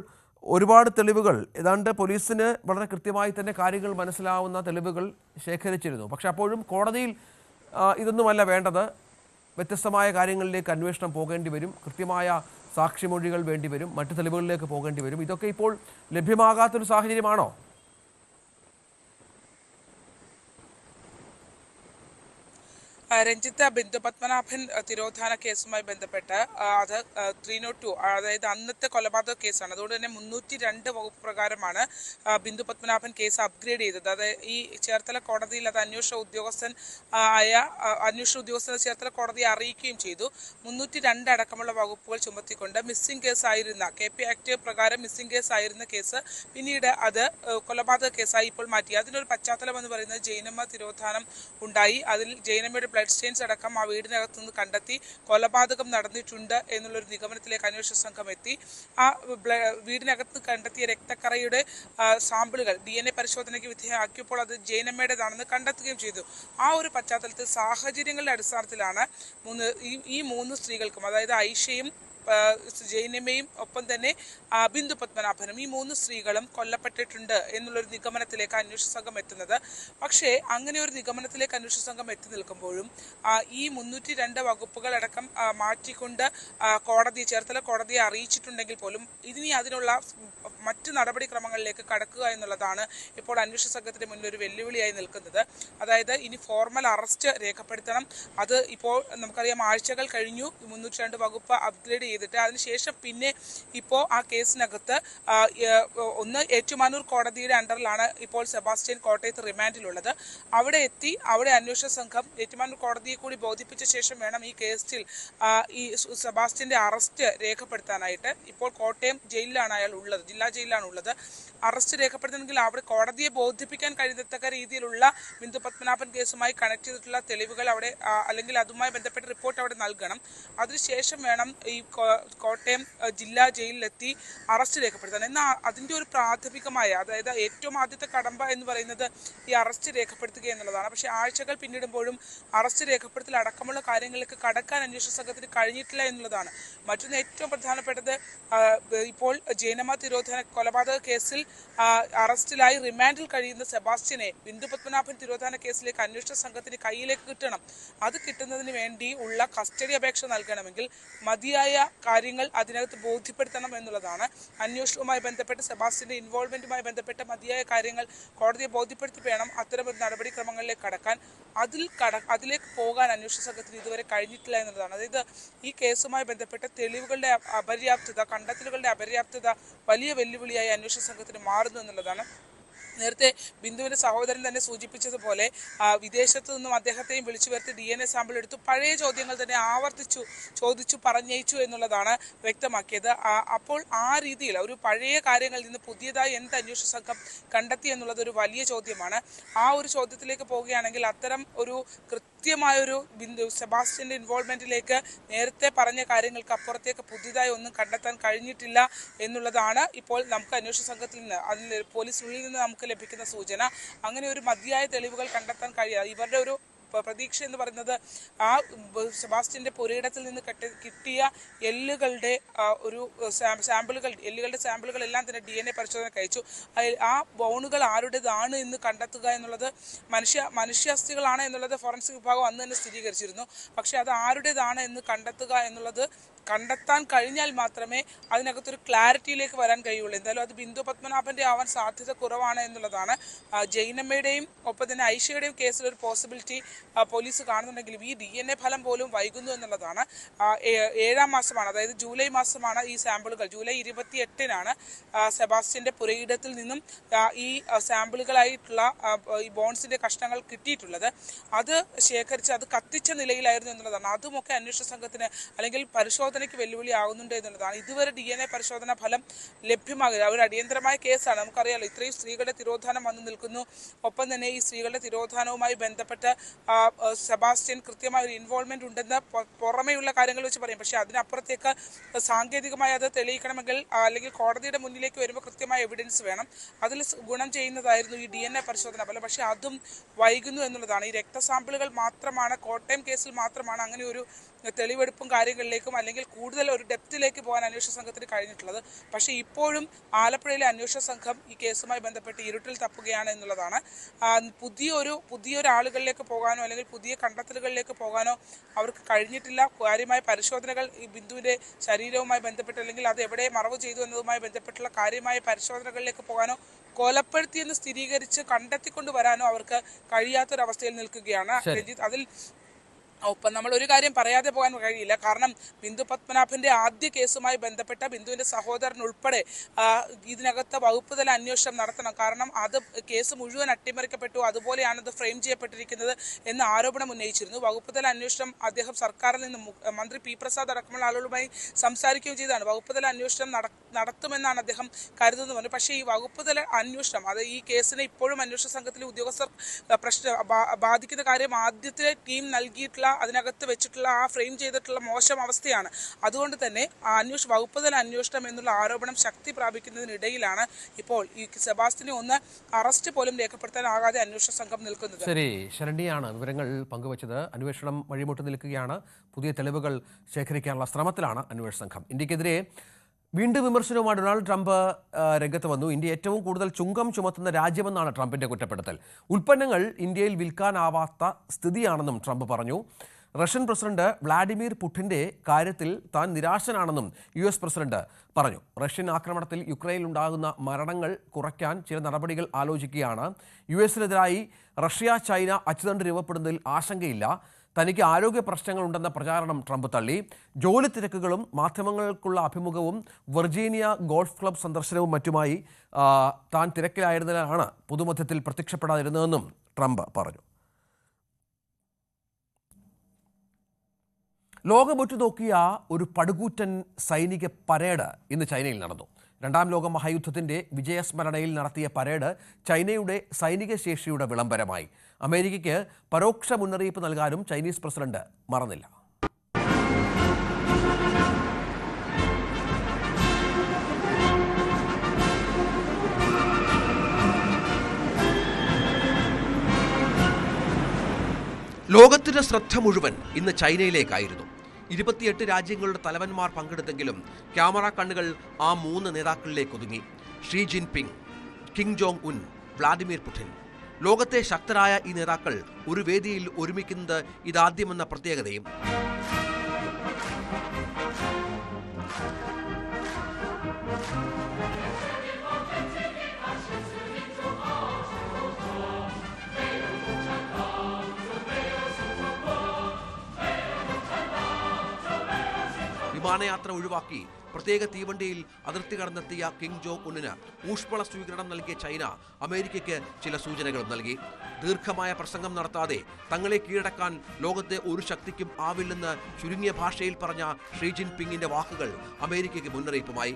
ഒരുപാട് തെളിവുകൾ, ഏതാണ്ട് പോലീസിന് വളരെ കൃത്യമായി തന്നെ കാര്യങ്ങൾ മനസ്സിലാവുന്ന തെളിവുകൾ ശേഖരിച്ചിരുന്നു. പക്ഷെ അപ്പോഴും കോടതിയിൽ ഇതൊന്നുമല്ല വേണ്ടത്. വ്യത്യസ്തമായ കാര്യങ്ങളിലേക്ക് അന്വേഷണം പോകേണ്ടി വരും. കൃത്യമായ സാക്ഷിമൊഴികൾ വേണ്ടി വരും. മറ്റു തെളിവുകളിലേക്ക് പോകേണ്ടി വരും. ഇതൊക്കെ ഇപ്പോൾ ലഭ്യമാകാത്തൊരു സാഹചര്യമാണോ? രഞ്ജിത്ത്, ബിന്ദു പത്മനാഭൻ തിരോധാന കേസുമായി ബന്ധപ്പെട്ട് അത് 302, അതായത് അന്നത്തെ കൊലപാതക കേസാണ്. അതുകൊണ്ട് തന്നെ 302 വകുപ്പ് പ്രകാരമാണ് ബിന്ദു പത്മനാഭൻ കേസ് അപ്ഗ്രേഡ് ചെയ്തത്. അത് ഈ ചേർത്തല കോടതിയിൽ അത് അന്വേഷണ ഉദ്യോഗസ്ഥൻ ചേർത്തല കോടതിയെ അറിയിക്കുകയും ചെയ്തു. 302 അടക്കമുള്ള വകുപ്പുകൾ ചുമത്തിക്കൊണ്ട് മിസ്സിംഗ് കേസായിരുന്ന KP ആക്ട് പ്രകാരം മിസ്സിംഗ് കേസായിരുന്ന കേസ് പിന്നീട് അത് കൊലപാതക കേസായി ഇപ്പോൾ മാറ്റി. അതിനൊരു പശ്ചാത്തലം എന്ന് പറയുന്നത് ജൈനമ്മ തിരോധാനം ഉണ്ടായി. അതിൽ ജൈനമ്മയുടെ ബ്ലഡ് ബ്ലഡ് സ്റ്റെയിൻസ് അടക്കം ആ വീടിനകത്ത് നിന്ന് കണ്ടെത്തി കൊലപാതകം നടന്നിട്ടുണ്ട് എന്നുള്ളൊരു നിഗമനത്തിലേക്ക് അന്വേഷണ സംഘം എത്തി. ആ വീടിനകത്ത് കണ്ടെത്തിയ രക്തക്കറയുടെ സാമ്പിളുകൾ DNA പരിശോധനയ്ക്ക് വിധേയമാക്കിയപ്പോൾ അത് ജൈനമ്മയുടേതാണെന്ന് കണ്ടെത്തുകയും ചെയ്തു. ആ ഒരു പശ്ചാത്തലത്തിൽ സാഹചര്യങ്ങളുടെ അടിസ്ഥാനത്തിലാണ് ഈ മൂന്ന് സ്ത്രീകൾക്കും, അതായത് ഐഷയും ജൈനമ്മയും ഒപ്പം തന്നെ ബിന്ദു പത്മനാഭനും, ഈ മൂന്ന് സ്ത്രീകളും കൊല്ലപ്പെട്ടിട്ടുണ്ട് എന്നുള്ളൊരു നിഗമനത്തിലേക്ക് അന്വേഷണ സംഘം എത്തുന്നത്. പക്ഷേ അങ്ങനെ ഒരു നിഗമനത്തിലേക്ക് അന്വേഷണ സംഘം എത്തി നിൽക്കുമ്പോഴും ഈ 302 വകുപ്പുകളടക്കം മാറ്റിക്കൊണ്ട് ചേർത്തല കോടതിയെ അറിയിച്ചിട്ടുണ്ടെങ്കിൽ പോലും ഇനി അതിനുള്ള മറ്റ് നടപടിക്രമങ്ങളിലേക്ക് കടക്കുക എന്നുള്ളതാണ് ഇപ്പോൾ അന്വേഷണ സംഘത്തിന് മുന്നിൽ ഒരു വെല്ലുവിളിയായി നിൽക്കുന്നത്. അതായത് ഇനി ഫോർമൽ അറസ്റ്റ് രേഖപ്പെടുത്തണം. അത് ഇപ്പോൾ നമുക്കറിയാം ആഴ്ചകൾ കഴിഞ്ഞു 302 വകുപ്പ് അപ്ഗ്രേഡ് ചെയ്തിട്ട്. അതിനുശേഷം പിന്നെ ഇപ്പോൾ ആ കേസിനകത്ത് ഒന്ന് ഏറ്റുമാനൂർ കോടതിയുടെ അണ്ടറിലാണ് ഇപ്പോൾ സെബാസ്റ്റ്യൻ കോട്ടയത്ത് റിമാൻഡിലുള്ളത്. അവിടെ അന്വേഷണ സംഘം ഏറ്റുമാനൂർ കോടതിയെ കൂടി ബോധിപ്പിച്ച ശേഷം വേണം ഈ കേസിൽ ഈ സെബാസ്റ്റ്യന്റെ അറസ്റ്റ് രേഖപ്പെടുത്താനായിട്ട്. ഇപ്പോൾ കോട്ടയം ജയിലിലാണ് അയാൾ ഉള്ളത്, ജില്ലാ ജയിലിലാണ് ഉള്ളത്. അറസ്റ്റ് രേഖപ്പെടുത്തണമെങ്കിൽ അവിടെ കോടതിയെ ബോധിപ്പിക്കാൻ കഴിയത്തക്ക രീതിയിലുള്ള ബിന്ദു പത്മനാഭൻ കേസുമായി കണക്ട് ചെയ്തിട്ടുള്ള തെളിവുകൾ അവിടെ അല്ലെങ്കിൽ അതുമായി ബന്ധപ്പെട്ട റിപ്പോർട്ട് അവിടെ നൽകണം. അതിനുശേഷം വേണം ഈ കോട്ടയം ജില്ലാ ജയിലിലെത്തി അറസ്റ്റ് രേഖപ്പെടുത്താൻ. എന്നാൽ അതിൻ്റെ ഒരു പ്രാഥമികമായ, അതായത് ഏറ്റവും ആദ്യത്തെ കടമ്പ എന്ന് പറയുന്നത് ഈ അറസ്റ്റ് രേഖപ്പെടുത്തുക എന്നുള്ളതാണ്. പക്ഷേ ആഴ്ചകൾ പിന്നിടുമ്പോഴും അറസ്റ്റ് രേഖപ്പെടുത്തൽ അടക്കമുള്ള കാര്യങ്ങളിലേക്ക് കടക്കാൻ അന്വേഷണ സംഘത്തിന് കഴിഞ്ഞിട്ടില്ല എന്നുള്ളതാണ്. മറ്റൊന്ന് ഏറ്റവും പ്രധാനപ്പെട്ടത്, ഇപ്പോൾ ജൈനമ്മ തിരോധാന കൊലപാതക കേസിൽ അറസ്റ്റിലായി റിമാൻഡിൽ കഴിയുന്ന സെബാസ്റ്റ്യനെ ബിന്ദു പത്മനാഭൻ തിരോധാന കേസിലേക്ക് അന്വേഷണ സംഘത്തിന് കയ്യിലേക്ക് കിട്ടണം. അത് കിട്ടുന്നതിന് വേണ്ടി ഉള്ള കസ്റ്റഡി അപേക്ഷ നൽകണമെങ്കിൽ മതിയായ കാര്യങ്ങൾ അതിനകത്ത് ബോധ്യപ്പെടുത്തണം എന്നുള്ളതാണ്. അന്വേഷണവുമായി ബന്ധപ്പെട്ട് സെബാസ്റ്റ്യന്റെ ഇൻവോൾവ്മെന്റുമായി ബന്ധപ്പെട്ട മതിയായ കാര്യങ്ങൾ കോടതിയെ ബോധ്യപ്പെടുത്തി വേണം അത്തരമൊരു നടപടിക്രമങ്ങളിലേക്ക് കടക്കാൻ. അതിലേക്ക് പോകാൻ അന്വേഷണ സംഘത്തിന് ഇതുവരെ കഴിഞ്ഞിട്ടില്ല എന്നുള്ളതാണ്. അതായത് ഈ കേസുമായി ബന്ധപ്പെട്ട തെളിവുകളുടെ അപര്യാപ്തത, കണ്ടെത്തലുകളുടെ അപര്യാപ്തത വലിയ വെല്ലുവിളിയായി അന്വേഷണ സംഘത്തിന് മാറുന്നു എന്നുള്ളതാണ്. നേരത്തെ ബിന്ദുവിന്റെ സഹോദരൻ തന്നെ സൂചിപ്പിച്ചതുപോലെ വിദേശത്തു നിന്നും അദ്ദേഹത്തെയും വിളിച്ചു വരുത്തി DNA സാമ്പിൾ എടുത്തു. പഴയ ചോദ്യങ്ങൾ തന്നെ ആവർത്തിച്ചു ചോദിച്ചു പറഞ്ഞയച്ചു എന്നുള്ളതാണ് വ്യക്തമാക്കിയത്. അപ്പോൾ ആ രീതിയിൽ ഒരു പഴയ കാര്യങ്ങളിൽ നിന്ന് പുതിയതായി എന്ത് അന്വേഷണ സംഘം കണ്ടെത്തി എന്നുള്ളത് ഒരു വലിയ ചോദ്യമാണ്. ആ ഒരു ചോദ്യത്തിലേക്ക് പോവുകയാണെങ്കിൽ അത്തരം ഒരു കൃത്യമായൊരു സെബാസ്റ്റ്യന്റെ ഇൻവോൾവ്മെന്റിലേക്ക് നേരത്തെ പറഞ്ഞ കാര്യങ്ങൾക്ക് അപ്പുറത്തേക്ക് പുതിയതായി ഒന്നും കണ്ടെത്താൻ കഴിഞ്ഞിട്ടില്ല എന്നുള്ളതാണ് ഇപ്പോൾ നമുക്ക് അന്വേഷണ സംഘത്തിൽ നിന്ന്, അതിൽ പോലീസിനുള്ളിൽ നിന്ന് നമുക്ക് ലഭിക്കുന്ന സൂചന. അങ്ങനെ ഒരു മതിയായ തെളിവുകൾ കണ്ടെത്താൻ കഴിയാതെ ഇവരുടെ ഒരു പ്രതീക്ഷ എന്ന് പറയുന്നത് ആ സെബാസ്റ്റ്യന്റെ പുരയിടത്തിൽ നിന്ന് കിട്ടിയ എല്ലുകളുടെ സാമ്പിളുകളെല്ലാം തന്നെ DNA പരിശോധന കഴിച്ചു. ആ ബോണുകൾ ആരുടേതാണ് എന്ന് കണ്ടെത്തുക എന്നുള്ളത് മനുഷ്യാസ്ഥികളാണ് എന്നുള്ളത് ഫോറൻസിക് വിഭാഗം അന്ന് തന്നെ സ്ഥിരീകരിച്ചിരുന്നു. പക്ഷെ അത് ആരുടേതാണ് എന്ന് കണ്ടെത്തുക എന്നുള്ളത് കണ്ടെത്താൻ കഴിഞ്ഞാൽ മാത്രമേ അതിനകത്തൊരു ക്ലാരിറ്റിയിലേക്ക് വരാൻ കഴിയുള്ളൂ. എന്തായാലും അത് ബിന്ദു പത്മനാഭന്റെ ആവാൻ സാധ്യത കുറവാണ് എന്നുള്ളതാണ്. ജൈനമ്മയുടെയും ഒപ്പം തന്നെ ഐഷയുടെയും കേസിലൊരു പോസിബിലിറ്റി പോലീസ് കാണുന്നുണ്ടെങ്കിലും ഈ DNA ഫലം പോലും വൈകുന്നു എന്നുള്ളതാണ്. 7-ാം മാസമാണ്, അതായത് ജൂലൈ മാസമാണ് ഈ സാമ്പിളുകൾ, ജൂലൈ 28-നാണ് സെബാസ്റ്റ്യന്റെ പുരയിടത്തിൽ നിന്നും ഈ സാമ്പിളുകളായിട്ടുള്ള ഈ ബോൺസിന്റെ കഷ്ണങ്ങൾ കിട്ടിയിട്ടുള്ളത്. അത് ശേഖരിച്ച് അത് കത്തിച്ച നിലയിലായിരുന്നു എന്നുള്ളതാണ്. അതുമൊക്കെ അന്വേഷണ സംഘത്തിന് അല്ലെങ്കിൽ പരിശോധനയ്ക്ക് വെല്ലുവിളി ആകുന്നുണ്ട് എന്നുള്ളതാണ്. ഇതുവരെ DNA പരിശോധന ഫലം ലഭ്യമാകില്ല. ഒരു അടിയന്തരമായ കേസാണ്, നമുക്കറിയാലോ. ഇത്രയും സ്ത്രീകളുടെ തിരോധാനം വന്നു നിൽക്കുന്നു. ഒപ്പം തന്നെ ഈ സ്ത്രീകളുടെ തിരോധാനവുമായി ബന്ധപ്പെട്ട് സെബാസ്റ്റ്യൻ കൃത്യമായ ഒരു ഇൻവോൾവ്മെന്റ് ഉണ്ടെന്ന് പുറമെയുള്ള കാര്യങ്ങൾ വെച്ച് പറയും. പക്ഷെ അതിനപ്പുറത്തേക്ക് സാങ്കേതികമായി അത് തെളിയിക്കണമെങ്കിൽ അല്ലെങ്കിൽ കോടതിയുടെ മുന്നിലേക്ക് വരുമ്പോൾ കൃത്യമായ എവിഡൻസ് വേണം. അതിൽ ഗുണം ചെയ്യുന്നതായിരുന്നു ഈ DNA പരിശോധന ഫലം. പക്ഷെ അതും വൈകുന്നു എന്നുള്ളതാണ്. ഈ രക്തസാമ്പിളുകൾ മാത്രമാണ്, കോട്ടയം കേസിൽ മാത്രമാണ് അങ്ങനെ ഒരു തെളിവെടുപ്പും കാര്യങ്ങളിലേക്കും അല്ലെങ്കിൽ കൂടുതൽ ഒരു ഡെപ്തിലേക്ക് പോകാൻ അന്വേഷണ സംഘത്തിന് കഴിഞ്ഞിട്ടുള്ളത്. പക്ഷേ ഇപ്പോഴും ആലപ്പുഴയിലെ അന്വേഷണ സംഘം ഈ കേസുമായി ബന്ധപ്പെട്ട് ഇരുട്ടിൽ തപ്പുകയാണ് എന്നുള്ളതാണ്. പുതിയൊരു ആളുകളിലേക്ക് പോകാനോ അല്ലെങ്കിൽ പുതിയ കണ്ടെത്തലുകളിലേക്ക് പോകാനോ അവർക്ക് കഴിഞ്ഞിട്ടില്ല. കാര്യമായ പരിശോധനകൾ ഈ ബിന്ദുവിന്റെ ശരീരവുമായി ബന്ധപ്പെട്ട് അല്ലെങ്കിൽ അത് എവിടെ മറവ് ചെയ്തു എന്നതുമായി ബന്ധപ്പെട്ടുള്ള കാര്യമായ പരിശോധനകളിലേക്ക് പോകാനോ കൊലപ്പെടുത്തിയെന്ന് സ്ഥിരീകരിച്ച് കണ്ടെത്തിക്കൊണ്ട് വരാനോ അവർക്ക് കഴിയാത്തൊരവസ്ഥയിൽ നിൽക്കുകയാണ് രഞ്ജിത്ത്. അതിൽ ഒപ്പം നമ്മൾ ഒരു കാര്യം പറയാതെ പോകാൻ കഴിയില്ല. കാരണം ബിന്ദു പത്മനാഭന്റെ ആദ്യ കേസുമായി ബന്ധപ്പെട്ട ബിന്ദുവിന്റെ സഹോദരൻ ഉൾപ്പെടെ ഇതിനകത്ത് വകുപ്പ് തല അന്വേഷണം നടത്തണം. കാരണം അത് കേസ് മുഴുവൻ അട്ടിമറിക്കപ്പെട്ടു, അതുപോലെയാണ് ഇത് ഫ്രെയിം ചെയ്യപ്പെട്ടിരിക്കുന്നത് എന്ന ആരോപണം ഉന്നയിച്ചിരുന്നു. വകുപ്പ് തല അന്വേഷണം അദ്ദേഹം സർക്കാരിൽ നിന്ന് മന്ത്രി പി പ്രസാദ് അടക്കമുള്ള ആളുകളുമായി സംസാരിക്കുകയും ചെയ്തതാണ്. വകുപ്പ് തല അന്വേഷണം നടത്തുമെന്നാണ് അദ്ദേഹം കരുതുന്നത്. പക്ഷേ ഈ വകുപ്പ് തല അന്വേഷണം, അത് ഈ കേസിനെ ഇപ്പോഴും അന്വേഷണ സംഘത്തിലെ ഉദ്യോഗസ്ഥർ ബാധിക്കുന്ന കാര്യം ആദ്യത്തെ ടീം നൽകിയിട്ടുള്ള അതിനകത്ത് വെച്ചിട്ടുള്ള ആ ഫ്രെയിം ചെയ്തിട്ടുള്ള മോശം അവസ്ഥയാണ്. അതുകൊണ്ട് തന്നെ വകുപ്പ് തല അന്വേഷണം എന്നുള്ള ആരോപണം ശക്തി പ്രാപിക്കുന്നതിനിടയിലാണ് ഇപ്പോൾ ഈ സെബാസ്റ്റിനെ ഒന്ന് അറസ്റ്റ് പോലും രേഖപ്പെടുത്താനാകാതെ അന്വേഷണ സംഘം നിൽക്കുന്നത്. ശരി, ശരണ്യാണ് വിവരങ്ങൾ പങ്കുവച്ചത്. അന്വേഷണം വഴിമുട്ടി നിൽക്കുകയാണ്. പുതിയ തെളിവുകൾ ശേഖരിക്കാനുള്ള ശ്രമത്തിലാണ് അന്വേഷണ സംഘം. ഇന്ത്യക്കെതിരെ വീണ്ടും വിമർശനവുമായി ഡൊണാൾഡ് ട്രംപ് രംഗത്ത് വന്നു. ഇന്ത്യ ഏറ്റവും കൂടുതൽ ചുങ്കം ചുമത്തുന്ന രാജ്യമെന്നാണ് ട്രംപിന്റെ കുറ്റപ്പെടുത്തൽ. ഉൽപ്പന്നങ്ങൾ ഇന്ത്യയിൽ വിൽക്കാനാവാത്ത സ്ഥിതിയാണെന്നും ട്രംപ് പറഞ്ഞു. റഷ്യൻ പ്രസിഡന്റ് വ്ളാഡിമിർ പുടിന്റെ കാര്യത്തിൽ താൻ നിരാശനാണെന്നും US പ്രസിഡന്റ് പറഞ്ഞു. റഷ്യൻ ആക്രമണത്തിൽ യുക്രൈനിലുണ്ടാകുന്ന മരണങ്ങൾ കുറയ്ക്കാൻ ചില നടപടികൾ ആലോചിക്കുകയാണ്. US-നെതിരായി റഷ്യ ചൈന അച്ചുതണ്ട് രൂപപ്പെടുന്നതിൽ ആശങ്കയില്ല. തനിക്ക് ആരോഗ്യ പ്രശ്നങ്ങളുണ്ടെന്ന പ്രചാരണം ട്രംപ് തള്ളി. ജോലി തിരക്കുകളും മാധ്യമങ്ങൾക്കുള്ള അഭിമുഖവും വെർജീനിയ ഗോൾഫ് ക്ലബ് സന്ദർശനവും മറ്റുമായി താൻ തിരക്കിലായിരുന്നതിനാണ് പൊതുമധ്യത്തിൽ പ്രത്യക്ഷപ്പെടാതിരുന്നതെന്നും ട്രംപ് പറഞ്ഞു. ലോകമുറ്റുനോക്കിയ ഒരു പടുകൂറ്റൻ സൈനിക പരേഡ് ഇന്ന് ചൈനയിൽ നടന്നു. രണ്ടാം ലോക മഹായുദ്ധത്തിന്റെ വിജയസ്മരണയിൽ നടത്തിയ പരേഡ് ചൈനയുടെ സൈനിക ശേഷിയുടെ വിളംബരമായി. അമേരിക്കയ്ക്ക് പരോക്ഷ മുന്നറിയിപ്പ് നൽകാനും ചൈനീസ് പ്രസിഡന്റ് മറന്നില്ല. ലോകത്തിന്റെ ശ്രദ്ധ മുഴുവൻ ഇന്ന് ചൈനയിലേക്കായിരുന്നു. 28 രാജ്യങ്ങളുടെ തലവന്മാർ പങ്കെടുത്തെങ്കിലും ക്യാമറ കണ്ണുകൾ ആ 3 നേതാക്കളിലേക്ക് ഒതുങ്ങി. Xi Jinping, Kim Jong Un, Vladimir Putin. ലോകത്തെ ശക്തരായ ഈ നേതാക്കൾ ഒരു വേദിയിൽ ഒരുമിക്കുന്നത് ഇതാദ്യമെന്ന പ്രത്യേകതയും. വിമാനയാത്ര ഒഴിവാക്കി പ്രത്യേക തീവണ്ടിയിൽ അതിർത്തി കടന്നെത്തിയ കിം ജോങ് ഉന്നിന് ഊഷ്മള സ്വീകരണം നൽകിയ ചൈന അമേരിക്കയ്ക്ക് ചില സൂചനകളും നൽകി. ദീർഘമായ പ്രസംഗം നടത്താതെ തങ്ങളെ കീഴടക്കാൻ ലോകത്തെ ഒരു ശക്തിക്കും ആവില്ലെന്ന് ചുരുങ്ങിയ ഭാഷയിൽ പറഞ്ഞ ഷീ ജിൻപിങ്ങിന്റെ വാക്കുകൾ അമേരിക്കയ്ക്ക് മുന്നറിയിപ്പുമായി.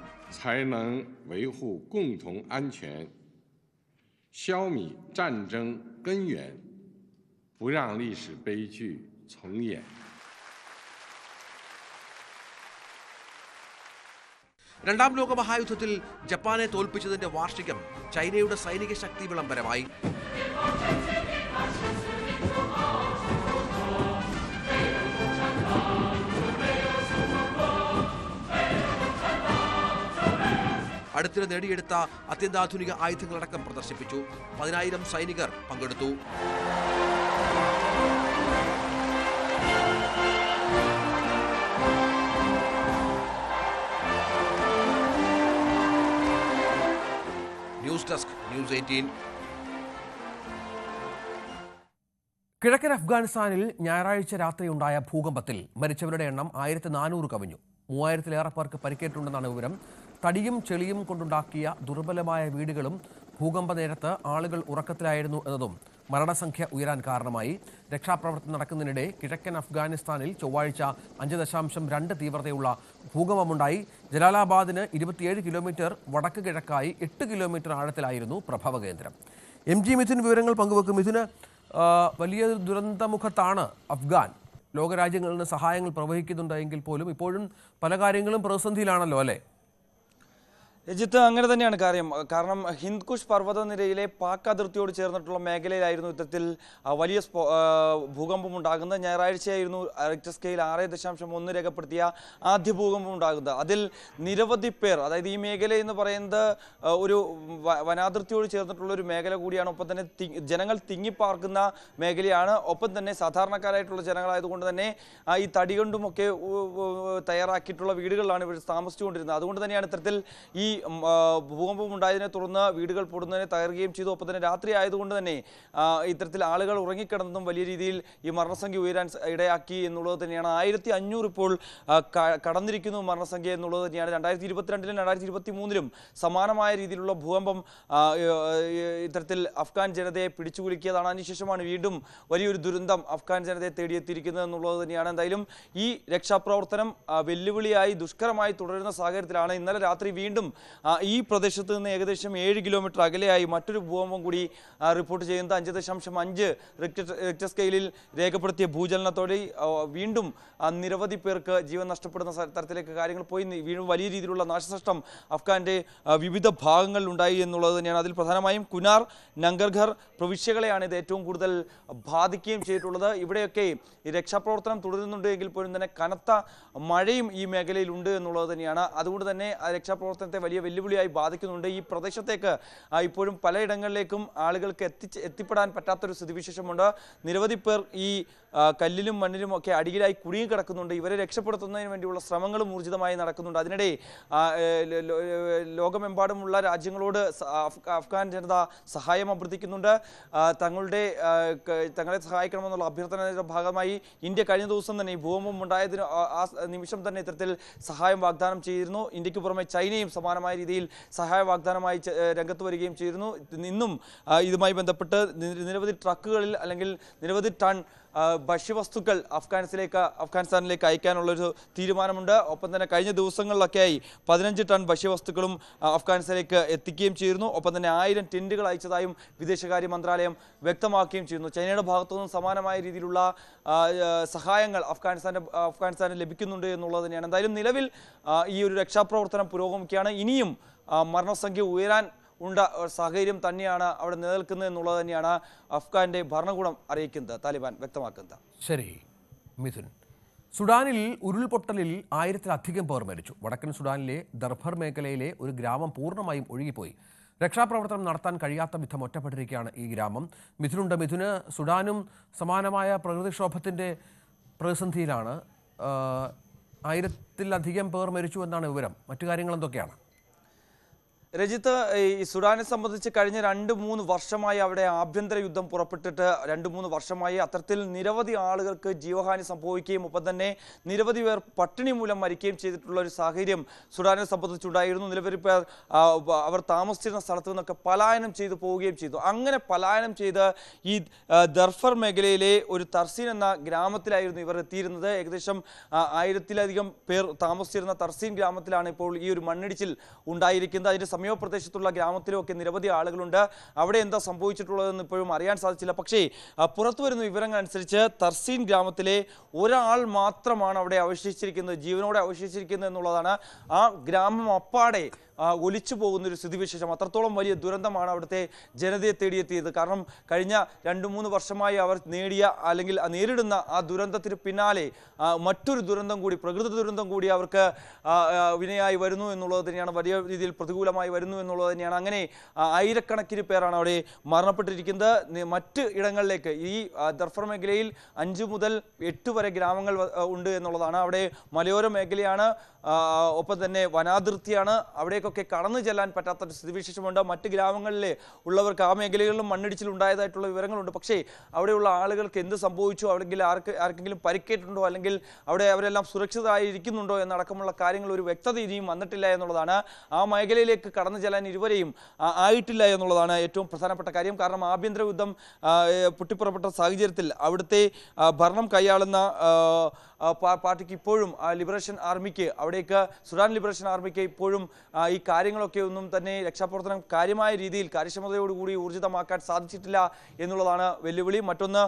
രണ്ടാം ലോക മഹായുദ്ധത്തിൽ ജപ്പാനെ തോൽപ്പിച്ചതിന്റെ വാർഷികം ചൈനയുടെ സൈനിക ശക്തി വിളംബരമായി. അടുത്തിടെ നേടിയെടുത്ത അത്യന്താധുനിക ആയുധങ്ങളടക്കം പ്രദർശിപ്പിച്ചു. 10,000 സൈനികർ പങ്കെടുത്തു. News desk, news 18. കിഴക്കൻ അഫ്ഗാനിസ്ഥാനിൽ ഞായറാഴ്ച രാത്രിയുണ്ടായ ഭൂകമ്പത്തിൽ മരിച്ചവരുടെ എണ്ണം 1400 കവിഞ്ഞു. 3000-ലേറെ പേർക്ക് പരിക്കേറ്റുണ്ടെന്നാണ് വിവരം. തടിയും ചെളിയും കൊണ്ടുണ്ടാക്കിയ ദുർബലമായ വീടുകളും ഭൂകമ്പ നേരത്ത് ആളുകൾ ഉറക്കത്തിലായിരുന്നു എന്നതും മരണസംഖ്യ ഉയരാൻ കാരണമായി. രക്ഷാപ്രവർത്തനം നടക്കുന്നതിനിടെ കിഴക്കൻ അഫ്ഗാനിസ്ഥാനിൽ ചൊവ്വാഴ്ച 5.2 തീവ്രതയുള്ള ഭൂകമ്പമുണ്ടായി. ജലാലാബാദിന് 27 കിലോമീറ്റർ വടക്ക് കിഴക്കായി 8 കിലോമീറ്റർ ആഴത്തിലായിരുന്നു പ്രഭവ കേന്ദ്രം. MG മിഥുൻ വിവരങ്ങൾ പങ്കുവെക്കും. മിഥുന്, വലിയ ദുരന്തമുഖത്താണ് അഫ്ഗാൻ. ലോകരാജ്യങ്ങളിൽ നിന്ന് സഹായങ്ങൾ പ്രവഹിക്കുന്നുണ്ടെങ്കിൽ പോലും ഇപ്പോഴും പല കാര്യങ്ങളും പ്രതിസന്ധിയിലാണല്ലോ അല്ലേ? രജിത്ത്, അങ്ങനെ തന്നെയാണ് കാരണം ഹിന്ദ്കുഷ് പർവ്വതനിരയിലെ പാക് അതിർത്തിയോട് ചേർന്നിട്ടുള്ള മേഖലയിലായിരുന്നു ഇത്തരത്തിൽ വലിയ ഭൂകമ്പം ഉണ്ടാകുന്നത്. ഞായറാഴ്ചയായിരുന്നു റിക്ടർ സ്കെയിൽ 6.1 രേഖപ്പെടുത്തിയ ആദ്യ ഭൂകമ്പം ഉണ്ടാകുന്നത്. അതിൽ നിരവധി പേർ, അതായത് ഈ മേഖല എന്ന് പറയുന്നത് ഒരു വനാതിർത്തിയോട് ചേർന്നിട്ടുള്ള ഒരു മേഖല കൂടിയാണ്. ഒപ്പം തന്നെ ജനങ്ങൾ തിങ്ങിപ്പാർക്കുന്ന മേഖലയാണ്. ഒപ്പം തന്നെ സാധാരണക്കാരായിട്ടുള്ള ജനങ്ങളായതുകൊണ്ട് തന്നെ ഈ തടി കൊണ്ടുമൊക്കെ തയ്യാറാക്കിയിട്ടുള്ള വീടുകളിലാണ് ഇവർ താമസിച്ചുകൊണ്ടിരുന്നത്. അതുകൊണ്ട് തന്നെയാണ് ഇത്തരത്തിൽ ഈ ഭൂകമ്പം ഉണ്ടായതിനെ തുടർന്ന് വീടുകൾ പൊടുന്നതിനെ തകരുകയും ചെയ്തു. ഒപ്പം തന്നെ രാത്രി ആയതുകൊണ്ട് തന്നെ ഇത്തരത്തിൽ ആളുകൾ ഉറങ്ങിക്കിടന്നതും വലിയ രീതിയിൽ ഈ മരണസംഖ്യ ഉയരാൻ ഇടയാക്കി എന്നുള്ളത് തന്നെയാണ്. 1500 ഇപ്പോൾ കടന്നിരിക്കുന്നു മരണസംഖ്യ എന്നുള്ളത് തന്നെയാണ്. 2022-ലും 2023-ലും സമാനമായ രീതിയിലുള്ള ഭൂകമ്പം ഇത്തരത്തിൽ അഫ്ഗാൻ ജനതയെ പിടിച്ചുകുലുക്കിയതാണ്. അതിനുശേഷമാണ് വീണ്ടും വലിയൊരു ദുരന്തം അഫ്ഗാൻ ജനതയെ തേടിയെത്തിയിരിക്കുന്നത് എന്നുള്ളത് തന്നെയാണ്. എന്തായാലും ഈ രക്ഷാപ്രവർത്തനം വെല്ലുവിളിയായി ദുഷ്കരമായി തുടരുന്ന സാഹചര്യത്തിലാണ് ഇന്നലെ രാത്രി വീണ്ടും ഈ പ്രദേശത്ത് നിന്ന് ഏകദേശം 7 കിലോമീറ്റർ അകലെയായി മറ്റൊരു ഭൂകമ്പം കൂടി റിപ്പോർട്ട് ചെയ്യുന്നത്. 5.5 റിക്ടർ സ്കെയിലിൽ രേഖപ്പെടുത്തിയ ഭൂചലനത്തോടെ വീണ്ടും നിരവധി പേർക്ക് ജീവൻ നഷ്ടപ്പെടുന്ന തരത്തിലേക്ക് കാര്യങ്ങൾ പോയി. വീണ്ടും വലിയ രീതിയിലുള്ള നാശനഷ്ടം അഫ്ഗാന്റെ വിവിധ ഭാഗങ്ങളിൽ ഉണ്ടായി എന്നുള്ളത് തന്നെയാണ്. അതിൽ പ്രധാനമായും കുനാർ, നങ്കർഘർ പ്രവിശ്യകളെയാണ് ഇത് ഏറ്റവും കൂടുതൽ ബാധിക്കുകയും ചെയ്തിട്ടുള്ളത്. ഇവിടെയൊക്കെ ഈ രക്ഷാപ്രവർത്തനം തുടരുന്നുണ്ട് എങ്കിൽ പോലും തന്നെ കനത്ത മഴയും ഈ മേഖലയിൽ ഉണ്ട് എന്നുള്ളത് തന്നെയാണ്. അതുകൊണ്ട് തന്നെ രക്ഷാപ്രവർത്തനത്തെ വലിയ വെല്ലുവിളിയായി ബാധിക്കുന്നുണ്ട്. ഈ പ്രദേശത്തേക്ക് ഇപ്പോഴും പലയിടങ്ങളിലേക്കും ആളുകൾക്ക് എത്തിപ്പെടാൻ പറ്റാത്തൊരു സ്ഥിതിവിശേഷമുണ്ട്. നിരവധി പേർ ഈ കല്ലിലും മണ്ണിലും ഒക്കെ അടിയിലായി കുടുങ്ങിക്കിടക്കുന്നുണ്ട്. ഇവരെ രക്ഷപ്പെടുത്തുന്നതിന് വേണ്ടിയുള്ള ശ്രമങ്ങളും ഊർജിതമായി നടക്കുന്നുണ്ട്. അതിനിടെ ലോകമെമ്പാടുമുള്ള രാജ്യങ്ങളോട് അഫ്ഗാൻ ജനത സഹായം അഭ്യർത്ഥിക്കുന്നുണ്ട്. തങ്ങളെ സഹായിക്കണമെന്നുള്ള അഭ്യർത്ഥനയുടെ ഭാഗമായി ഇന്ത്യ കഴിഞ്ഞ ദിവസം തന്നെ ഈ ഭൂകമ്പം ഉണ്ടായതിന് ആ നിമിഷം തന്നെ ഇത്തരത്തിൽ സഹായം വാഗ്ദാനം ചെയ്തിരുന്നു. ഇന്ത്യക്ക് പുറമെ ചൈനയും സമാനമായ രീതിയിൽ സഹായ വാഗ്ദാനമായി രംഗത്ത് വരികയും ചെയ്തിരുന്നു. ഇന്നും ഇതുമായി ബന്ധപ്പെട്ട് നിരവധി ട്രക്കുകളിൽ അല്ലെങ്കിൽ നിരവധി ടൺ ഭക്ഷ്യവസ്തുക്കൾ അഫ്ഗാനിസ്ഥാനിലേക്ക് അയക്കാനുള്ളൊരു തീരുമാനമുണ്ട്. ഒപ്പം തന്നെ കഴിഞ്ഞ ദിവസങ്ങളിലൊക്കെയായി 15 ടൺ ഭക്ഷ്യവസ്തുക്കളും അഫ്ഗാനിസ്ഥാനിലേക്ക് എത്തിക്കുകയും ചെയ്തിരുന്നു. ഒപ്പം തന്നെ 1000 ടെൻറ്റുകൾ അയച്ചതായും വിദേശകാര്യ മന്ത്രാലയം വ്യക്തമാക്കുകയും ചെയ്യുന്നു. ചൈനയുടെ ഭാഗത്തുനിന്നും സമാനമായ രീതിയിലുള്ള സഹായങ്ങൾ അഫ്ഗാനിസ്ഥാന് ലഭിക്കുന്നുണ്ട് എന്നുള്ളത് തന്നെയാണ്. എന്തായാലും നിലവിൽ ഈ ഒരു രക്ഷാപ്രവർത്തനം പുരോഗമിക്കുകയാണ്. ഇനിയും മരണസംഖ്യ ഉയരാൻ സാഹചര്യം തന്നെയാണ് അവിടെ നിലനിൽക്കുന്നത് എന്നുള്ളത് തന്നെയാണ് അഫ്ഗാന്റെ ഭരണകൂടം അറിയിക്കുന്നത്, താലിബാൻ വ്യക്തമാക്കുന്നത്. ശരി മിഥുൻ. സുഡാനിൽ ഉരുൾപൊട്ടലിൽ 1000-ലധികം പേർ മരിച്ചു. വടക്കൻ സുഡാനിലെ ദർഫർ മേഖലയിലെ ഒരു ഗ്രാമം പൂർണ്ണമായും ഒഴുകിപ്പോയി. രക്ഷാപ്രവർത്തനം നടത്താൻ കഴിയാത്ത വിധം ഒറ്റപ്പെട്ടിരിക്കുകയാണ് ഈ ഗ്രാമം. മിഥുന് സുഡാനും സമാനമായ പ്രകൃതിക്ഷോഭത്തിൻ്റെ പ്രതിസന്ധിയിലാണ്. 1000-ലധികം പേർ മരിച്ചു എന്നാണ് വിവരം. മറ്റു കാര്യങ്ങൾ എന്തൊക്കെയാണ്? രജിത്ത്, ഈ സുഡാനെ സംബന്ധിച്ച് കഴിഞ്ഞ 2-3 വർഷമായി അവിടെ ആഭ്യന്തര യുദ്ധം പുറപ്പെട്ടിട്ട് 2-3 വർഷമായി അത്തരത്തിൽ നിരവധി ആളുകൾക്ക് ജീവഹാനി സംഭവിക്കുകയും ഒപ്പം തന്നെ നിരവധി പേർ പട്ടിണി മൂലം മരിക്കുകയും ചെയ്തിട്ടുള്ള ഒരു സാഹചര്യം സുഡാനെ സംബന്ധിച്ചുണ്ടായിരുന്നു. നിരവധി പേർ അവർ താമസിച്ചിരുന്ന സ്ഥലത്തു നിന്നൊക്കെ പലായനം ചെയ്തു പോവുകയും ചെയ്തു. അങ്ങനെ പലായനം ചെയ്ത് ഈ ദർഫർ മേഖലയിലെ ഒരു തർസീൻ എന്ന ഗ്രാമത്തിലായിരുന്നു ഇവർ എത്തിയിരുന്നത്. ഏകദേശം 1000-ലധികം പേർ താമസിച്ചിരുന്ന തർസീൻ ഗ്രാമത്തിലാണ് ഇപ്പോൾ ഈ ഒരു മണ്ണിടിച്ചിൽ ഉണ്ടായിരിക്കുന്നത്. അതിന്റെ സമീപപ്രദേശത്തുള്ള ഗ്രാമത്തിലുമൊക്കെ നിരവധി ആളുകളുണ്ട്. അവിടെ എന്താ സംഭവിച്ചിട്ടുള്ളതെന്ന് ഇപ്പോഴും അറിയാൻ സാധിച്ചില്ല. പക്ഷേ പുറത്തു വരുന്ന വിവരങ്ങൾ അനുസരിച്ച് തർസീൻ ഗ്രാമത്തിലെ ഒരാൾ മാത്രമാണ് അവിടെ അവശേഷിച്ചിരിക്കുന്നത്, ജീവനോടെ അവശേഷിച്ചിരിക്കുന്നത് എന്നുള്ളതാണ്. ആ ഗ്രാമം അപ്പാടെ ഒലിച്ചു പോകുന്നൊരു സ്ഥിതിവിശേഷം. അത്രത്തോളം വലിയ ദുരന്തമാണ് അവിടുത്തെ ജനതയെ തേടിയെത്തിയത്. കാരണം കഴിഞ്ഞ 2-3 വർഷമായി അവർ നേരിടുന്ന ആ ദുരന്തത്തിന് പിന്നാലെ മറ്റൊരു ദുരന്തം കൂടി, പ്രകൃതി ദുരന്തം കൂടി അവർക്ക് വിനയായി വരുന്നു എന്നുള്ളത് തന്നെയാണ്, വലിയ രീതിയിൽ പ്രതികൂലമായി വരുന്നു എന്നുള്ളത് തന്നെയാണ്. അങ്ങനെ ആയിരക്കണക്കിന് പേരാണ് അവിടെ മരണപ്പെട്ടിരിക്കുന്നത്. മറ്റ് ഇടങ്ങളിലേക്ക് ഈ ദർഫർ മേഖലയിൽ 5 മുതൽ 8 വരെ ഗ്രാമങ്ങൾ ഉണ്ട് എന്നുള്ളതാണ്. അവിടെ മലയോര മേഖലയാണ്, ഒപ്പം തന്നെ വനാതിർത്തിയാണ്. അവിടേക്കൊക്കെ കടന്നു ചെല്ലാൻ പറ്റാത്തൊരു സ്ഥിതിവിശേഷമുണ്ട്. മറ്റ് ഗ്രാമങ്ങളിലെ ഉള്ളവർക്ക് ആ മേഖലകളിലും മണ്ണിടിച്ചിൽ ഉണ്ടായതായിട്ടുള്ള വിവരങ്ങളുണ്ട്. പക്ഷേ അവിടെയുള്ള ആളുകൾക്ക് എന്ത് സംഭവിച്ചു, അല്ലെങ്കിൽ ആർക്കെങ്കിലും പരിക്കേറ്റുണ്ടോ, അല്ലെങ്കിൽ അവിടെ അവരെല്ലാം സുരക്ഷിതരായിരിക്കുന്നുണ്ടോ എന്നടക്കമുള്ള കാര്യങ്ങൾ ഒരു വ്യക്തത ഇനിയും വന്നിട്ടില്ല എന്നുള്ളതാണ്. ആ മേഖലയിലേക്ക് കടന്നു ചെല്ലാൻ ഇരുവരെയും ആയിട്ടില്ല എന്നുള്ളതാണ് ഏറ്റവും പ്രധാനപ്പെട്ട കാര്യം. കാരണം ആഭ്യന്തര യുദ്ധം പൊട്ടിപ്പുറപ്പെട്ട സാഹചര്യത്തിൽ അവിടുത്തെ ഭരണം കൈയാളുന്ന പാർട്ടിക്ക് ഇപ്പോഴും ലിബറേഷൻ ആർമിക്ക് സുഡാൻ ലിബറേഷൻ ആർമിക്ക് ഇപ്പോഴും ഈ കാര്യങ്ങളൊക്കെ ഒന്നും തന്നെ രക്ഷാപ്രവർത്തനം കാര്യമായ രീതിയിൽ കാര്യക്ഷമതയോടുകൂടി ഊർജിതമാക്കാൻ സാധിച്ചിട്ടില്ല എന്നുള്ളതാണ് വെല്ലുവിളി. മറ്റൊന്ന്,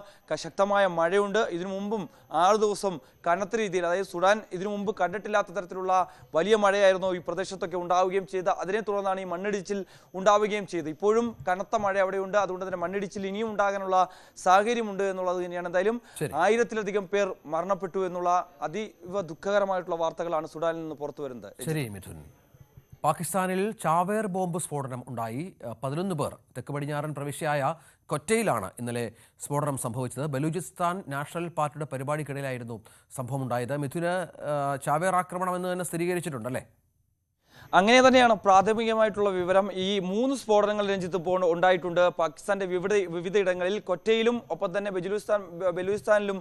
ശക്തമായ മഴയുണ്ട്. ഇതിനു മുമ്പും 6 ദിവസം കനത്ത രീതിയിൽ, അതായത് സുഡാൻ ഇതിനു മുമ്പ് കണ്ടിട്ടില്ലാത്ത തരത്തിലുള്ള വലിയ മഴയായിരുന്നു ഈ പ്രദേശത്തൊക്കെ ഉണ്ടാവുകയും ചെയ്ത് അതിനെ തുടർന്നാണ് ഈ മണ്ണിടിച്ചിൽ ഉണ്ടാവുകയും ചെയ്തത്. ഇപ്പോഴും കനത്ത മഴ അവിടെയുണ്ട്. അതുകൊണ്ട് തന്നെ മണ്ണിടിച്ചിൽ ഇനിയും ഉണ്ടാകാനുള്ള സാഹചര്യമുണ്ട് എന്നുള്ളത് തന്നെയാണ്. എന്തായാലും 1000-ലധികം പേർ മരണപ്പെട്ടു എന്നുള്ള അതീവ ദുഃഖകരമായിട്ടുള്ള വാർത്തകളാണ് സുഡാനിൽ നിന്ന് പുറത്തു വരുന്നത്. ശരി മിഥുൻ. പാകിസ്ഥാനിൽ ചാവേർ ബോംബ് സ്ഫോടനം ഉണ്ടായി. 11 പേർ. തെക്ക് പടിഞ്ഞാറൻ പ്രവിശ്യയായ കൊറ്റയിലാണ് ഇന്നലെ സ്ഫോടനം സംഭവിച്ചത്. ബലൂചിസ്ഥാൻ നാഷണൽ പാർട്ടിയുടെ പരിപാടിക്കിടയിലായിരുന്നു സംഭവം ഉണ്ടായത്. മിഥുന്, ചാവേർ ആക്രമണം എന്ന് തന്നെ സ്ഥിരീകരിച്ചിട്ടുണ്ടല്ലേ? അങ്ങനെ തന്നെയാണ് പ്രാഥമികമായിട്ടുള്ള വിവരം. ഈ 3 സ്ഫോടനങ്ങൾ രഞ്ജിത്ത് ഇപ്പോൾ ഉണ്ടായിട്ടുണ്ട് പാകിസ്ഥാന്റെ വിവിധ ഇടങ്ങളിൽ. കൊറ്റയിലും ഒപ്പം തന്നെ ബലൂചിസ്ഥാനിലും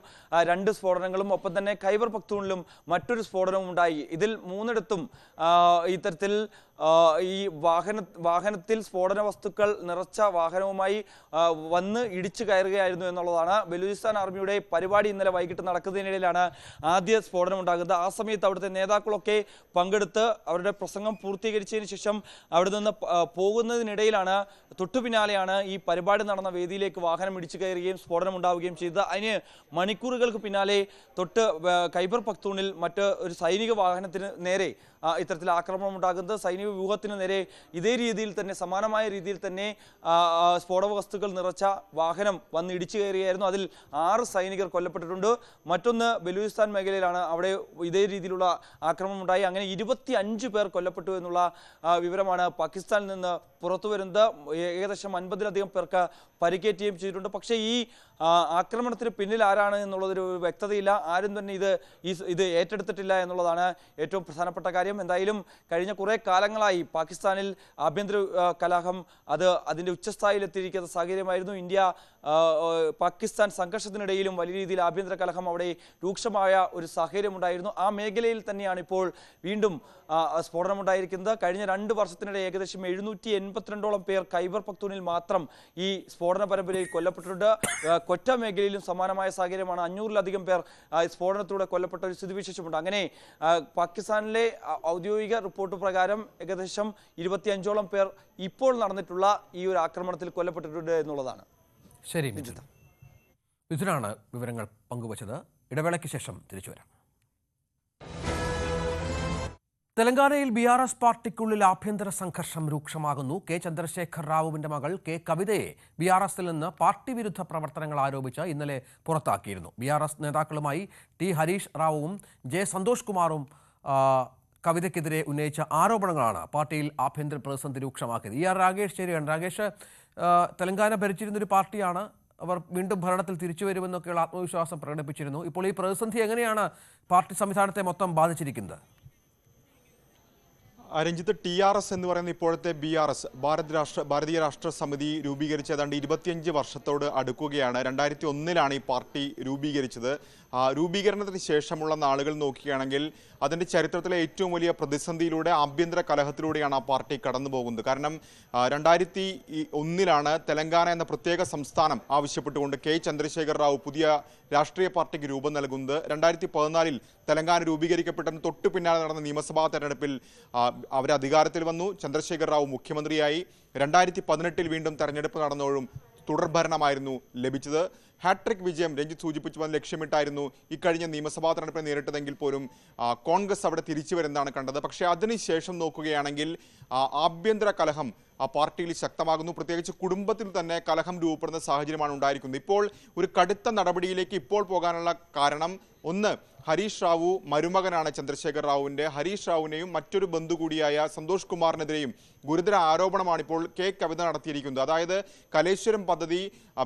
2 സ്ഫോടനങ്ങളും ഒപ്പം തന്നെ ഖൈബർ പഖ്തൂണിലും മറ്റൊരു സ്ഫോടനവും ഉണ്ടായി. ഇതിൽ 3ഇടത്തും ഇത്തരത്തിൽ ഈ വാഹനത്തിൽ സ്ഫോടന വസ്തുക്കൾ നിറച്ച വാഹനവുമായി വന്ന് ഇടിച്ചു കയറുകയായിരുന്നു എന്നുള്ളതാണ്. ബലൂചിസ്ഥാൻ ആർമിയുടെ പരിപാടി ഇന്നലെ വൈകിട്ട് നടക്കുന്നതിനിടയിലാണ് ആദ്യ സ്ഫോടനം ഉണ്ടാകുന്നത്. ആ സമയത്ത് അവിടുത്തെ നേതാക്കളൊക്കെ പങ്കെടുത്ത് അവരുടെ പ്രസംഗം പൂർത്തീകരിച്ചതിന് ശേഷം അവിടെ നിന്ന് പോകുന്നതിനിടയിലാണ് തൊട്ടു പിന്നാലെയാണ് ഈ പരിപാടി നടന്ന വേദിയിലേക്ക് വാഹനം ഇടിച്ചു കയറുകയും സ്ഫോടനം ഉണ്ടാവുകയും ചെയ്തത്. അതിന് മണിക്കൂറുകൾക്ക് പിന്നാലെ തൊട്ട് ഖൈബർ പഖ്തൂണിൽ ഒരു സൈനിക വാഹനത്തിന് നേരെ ഇത്തരത്തിൽ ആക്രമണം ഉണ്ടാകുന്നത്. സൈനിക വ്യൂഹത്തിന് നേരെ ഇതേ രീതിയിൽ തന്നെ സമാനമായ രീതിയിൽ തന്നെ സ്ഫോടക വസ്തുക്കൾ നിറച്ച വാഹനം വന്ന് ഇടിച്ചു കയറിയായിരുന്നു. അതിൽ 6 സൈനികർ കൊല്ലപ്പെട്ടിട്ടുണ്ട്. മറ്റൊന്ന് ബലൂചിസ്ഥാൻ മേഖലയിലാണ്. അവിടെ ഇതേ രീതിയിലുള്ള ആക്രമണം ഉണ്ടായി. അങ്ങനെ 25 പേർ കൊല്ലപ്പെട്ടു എന്നുള്ള വിവരമാണ് പാകിസ്ഥാനിൽ നിന്ന് പുറത്തു വരുന്നത്. ഏകദേശം 50-ലധികം പേർക്ക് പരിക്കേറ്റുകയും ചെയ്തിട്ടുണ്ട്. പക്ഷേ ഈ ആക്രമണത്തിന് പിന്നിൽ ആരാണ് എന്നുള്ളതൊരു വ്യക്തതയില്ല. ആരും തന്നെ ഇത് ഏറ്റെടുത്തിട്ടില്ല എന്നുള്ളതാണ് ഏറ്റവും പ്രധാനപ്പെട്ട കാര്യം. എന്തായാലും കഴിഞ്ഞ കുറേ കാലങ്ങളായി പാകിസ്ഥാനിൽ ആഭ്യന്തര കലഹം അതിൻ്റെ ഉച്ചസ്ഥായിലെത്തിയിരിക്കുന്ന സാഹചര്യമായിരുന്നു. ഇന്ത്യ പാകിസ്ഥാൻ സംഘർഷത്തിനിടയിലും വലിയ രീതിയിൽ ആഭ്യന്തര കലഹം അവിടെ രൂക്ഷമായ ഒരു സാഹചര്യമുണ്ടായിരുന്നു. ആ മേഖലയിൽ തന്നെയാണ് ഇപ്പോൾ വീണ്ടും സ്ഫോടനമുണ്ടായിരിക്കുന്നത്. കഴിഞ്ഞ 2 വർഷത്തിനിടെ ഏകദേശം 782ഓളം പേർ ഖൈബർ പഖ്തൂണിൽ മാത്രം ഈ സ്ഫോടന പരമ്പരയിൽ കൊല്ലപ്പെട്ടിട്ടുണ്ട്. കൊറ്റ മേഖലയിലും സമാനമായ സാഹചര്യമാണ്. 500-ലധികം പേർ സ്ഫോടനത്തിലൂടെ കൊല്ലപ്പെട്ട ഒരു സ്ഥിതിവിശേഷമുണ്ട്. അങ്ങനെ പാകിസ്ഥാനിലെ ഔദ്യോഗിക റിപ്പോർട്ട് പ്രകാരം ഏകദേശം 25ഓളം പേർ ഇപ്പോൾ നടന്നിട്ടുള്ള ഈ ഒരു ആക്രമണത്തിൽ കൊല്ലപ്പെട്ടിട്ടുണ്ട് എന്നുള്ളതാണ്. ശരി മിഥുനാണ് വിവരങ്ങൾ പങ്കുവച്ചത്. ഇടവേളയ്ക്ക് ശേഷം തിരിച്ചു വരാം. തെലങ്കാനയിൽ BRS പാർട്ടിക്കുള്ളിൽ ആഭ്യന്തര സംഘർഷം രൂക്ഷമാകുന്നു. കെ ചന്ദ്രശേഖർ റാവുവിന്റെ മകൾ കെ കവിതയെ BRSൽ നിന്ന് പാർട്ടി വിരുദ്ധ പ്രവർത്തനങ്ങൾ ആരോപിച്ച് ഇന്നലെ പുറത്താക്കിയിരുന്നു. BRS നേതാക്കളുമായി ടി ഹരീഷ് റാവുവും ജെ സന്തോഷ് കുമാറും കവിതയ്ക്കെതിരെ ഉന്നയിച്ച ആരോപണങ്ങളാണ് പാർട്ടിയിൽ ആഭ്യന്തര പ്രതിസന്ധി രൂക്ഷമാക്കിയത്. രാകേഷ് ശരിയാണ്. രാകേഷ്, തെലങ്കാന ഭരിച്ചിരുന്നൊരു പാർട്ടിയാണ്. അവർ വീണ്ടും ഭരണത്തിൽ തിരിച്ചു വരുമെന്നൊക്കെയുള്ള ആത്മവിശ്വാസം പ്രകടിപ്പിച്ചിരുന്നു. ഇപ്പോൾ ഈ പ്രതിസന്ധി എങ്ങനെയാണ് പാർട്ടി സംവിധാനത്തെ മൊത്തം ബാധിച്ചിരിക്കുന്നത്? രഞ്ജിത്ത്, TRS എന്ന് പറയുന്ന ഇപ്പോഴത്തെ BRS ഭാരതീയ രാഷ്ട്ര സമിതി രൂപീകരിച്ച് ഏതാണ്ട് 25 വർഷത്തോട് അടുക്കുകയാണ്. 2001-ലാണ് ഈ പാർട്ടി രൂപീകരിച്ചത്. രൂപീകരണത്തിന് ശേഷമുള്ള നാളുകൾ നോക്കുകയാണെങ്കിൽ അതിൻ്റെ ചരിത്രത്തിലെ ഏറ്റവും വലിയ പ്രതിസന്ധിയിലൂടെ ആഭ്യന്തര കലഹത്തിലൂടെയാണ് ആ പാർട്ടി കടന്നു പോകുന്നത്. കാരണം 2001-ലാണ് തെലങ്കാന എന്ന പ്രത്യേക സംസ്ഥാനം ആവശ്യപ്പെട്ടുകൊണ്ട് കെ ചന്ദ്രശേഖർ റാവു പുതിയ രാഷ്ട്രീയ പാർട്ടിക്ക് രൂപം നൽകുന്നത്. 2014-ൽ തെലങ്കാന രൂപീകരിക്കപ്പെട്ടതിന് തൊട്ടു പിന്നാലെ നടന്ന നിയമസഭാ തെരഞ്ഞെടുപ്പിൽ അവർ അധികാരത്തിൽ വന്നു. ചന്ദ്രശേഖർ റാവു മുഖ്യമന്ത്രിയായി. 2018-ൽ വീണ്ടും തെരഞ്ഞെടുപ്പ് നടന്നപ്പോഴും തുടർഭരണമായിരുന്നു ലഭിച്ചത്. ഹാട്രിക് വിജയം രഞ്ജിത്ത് സൂചിപ്പിച്ചു ലക്ഷ്യമിട്ടായിരുന്നു ഇക്കഴിഞ്ഞ നിയമസഭാ തെരഞ്ഞെടുപ്പിനെ നേരിട്ടതെങ്കിൽ പോലും കോൺഗ്രസ് അവിടെ തിരിച്ചു വരുന്നതാണ് കണ്ടത്. പക്ഷേ അതിനുശേഷം നോക്കുകയാണെങ്കിൽ ആഭ്യന്തര കലഹം ആ പാർട്ടിയിൽ ശക്തമാകുന്നു. പ്രത്യേകിച്ച് കുടുംബത്തിൽ തന്നെ കലഹം രൂപപ്പെടുന്ന സാഹചര്യമാണ് ഉണ്ടായിരിക്കുന്നത്. ഇപ്പോൾ ഒരു കടുത്ത നടപടിയിലേക്ക് ഇപ്പോൾ പോകാനുള്ള കാരണം, ഒന്ന്, ഹരീഷ് റാവു മരുമകനാണ് ചന്ദ്രശേഖർ റാവുവിൻ്റെ. ഹരീഷ് റാവുവിനെയും മറ്റൊരു ബന്ധു കൂടിയായ സന്തോഷ് കുമാറിനെതിരെയും ഗുരുതര ആരോപണമാണ് ഇപ്പോൾ കെ കവിത നടത്തിയിരിക്കുന്നത്. അതായത് കലേശ്വരം പദ്ധതി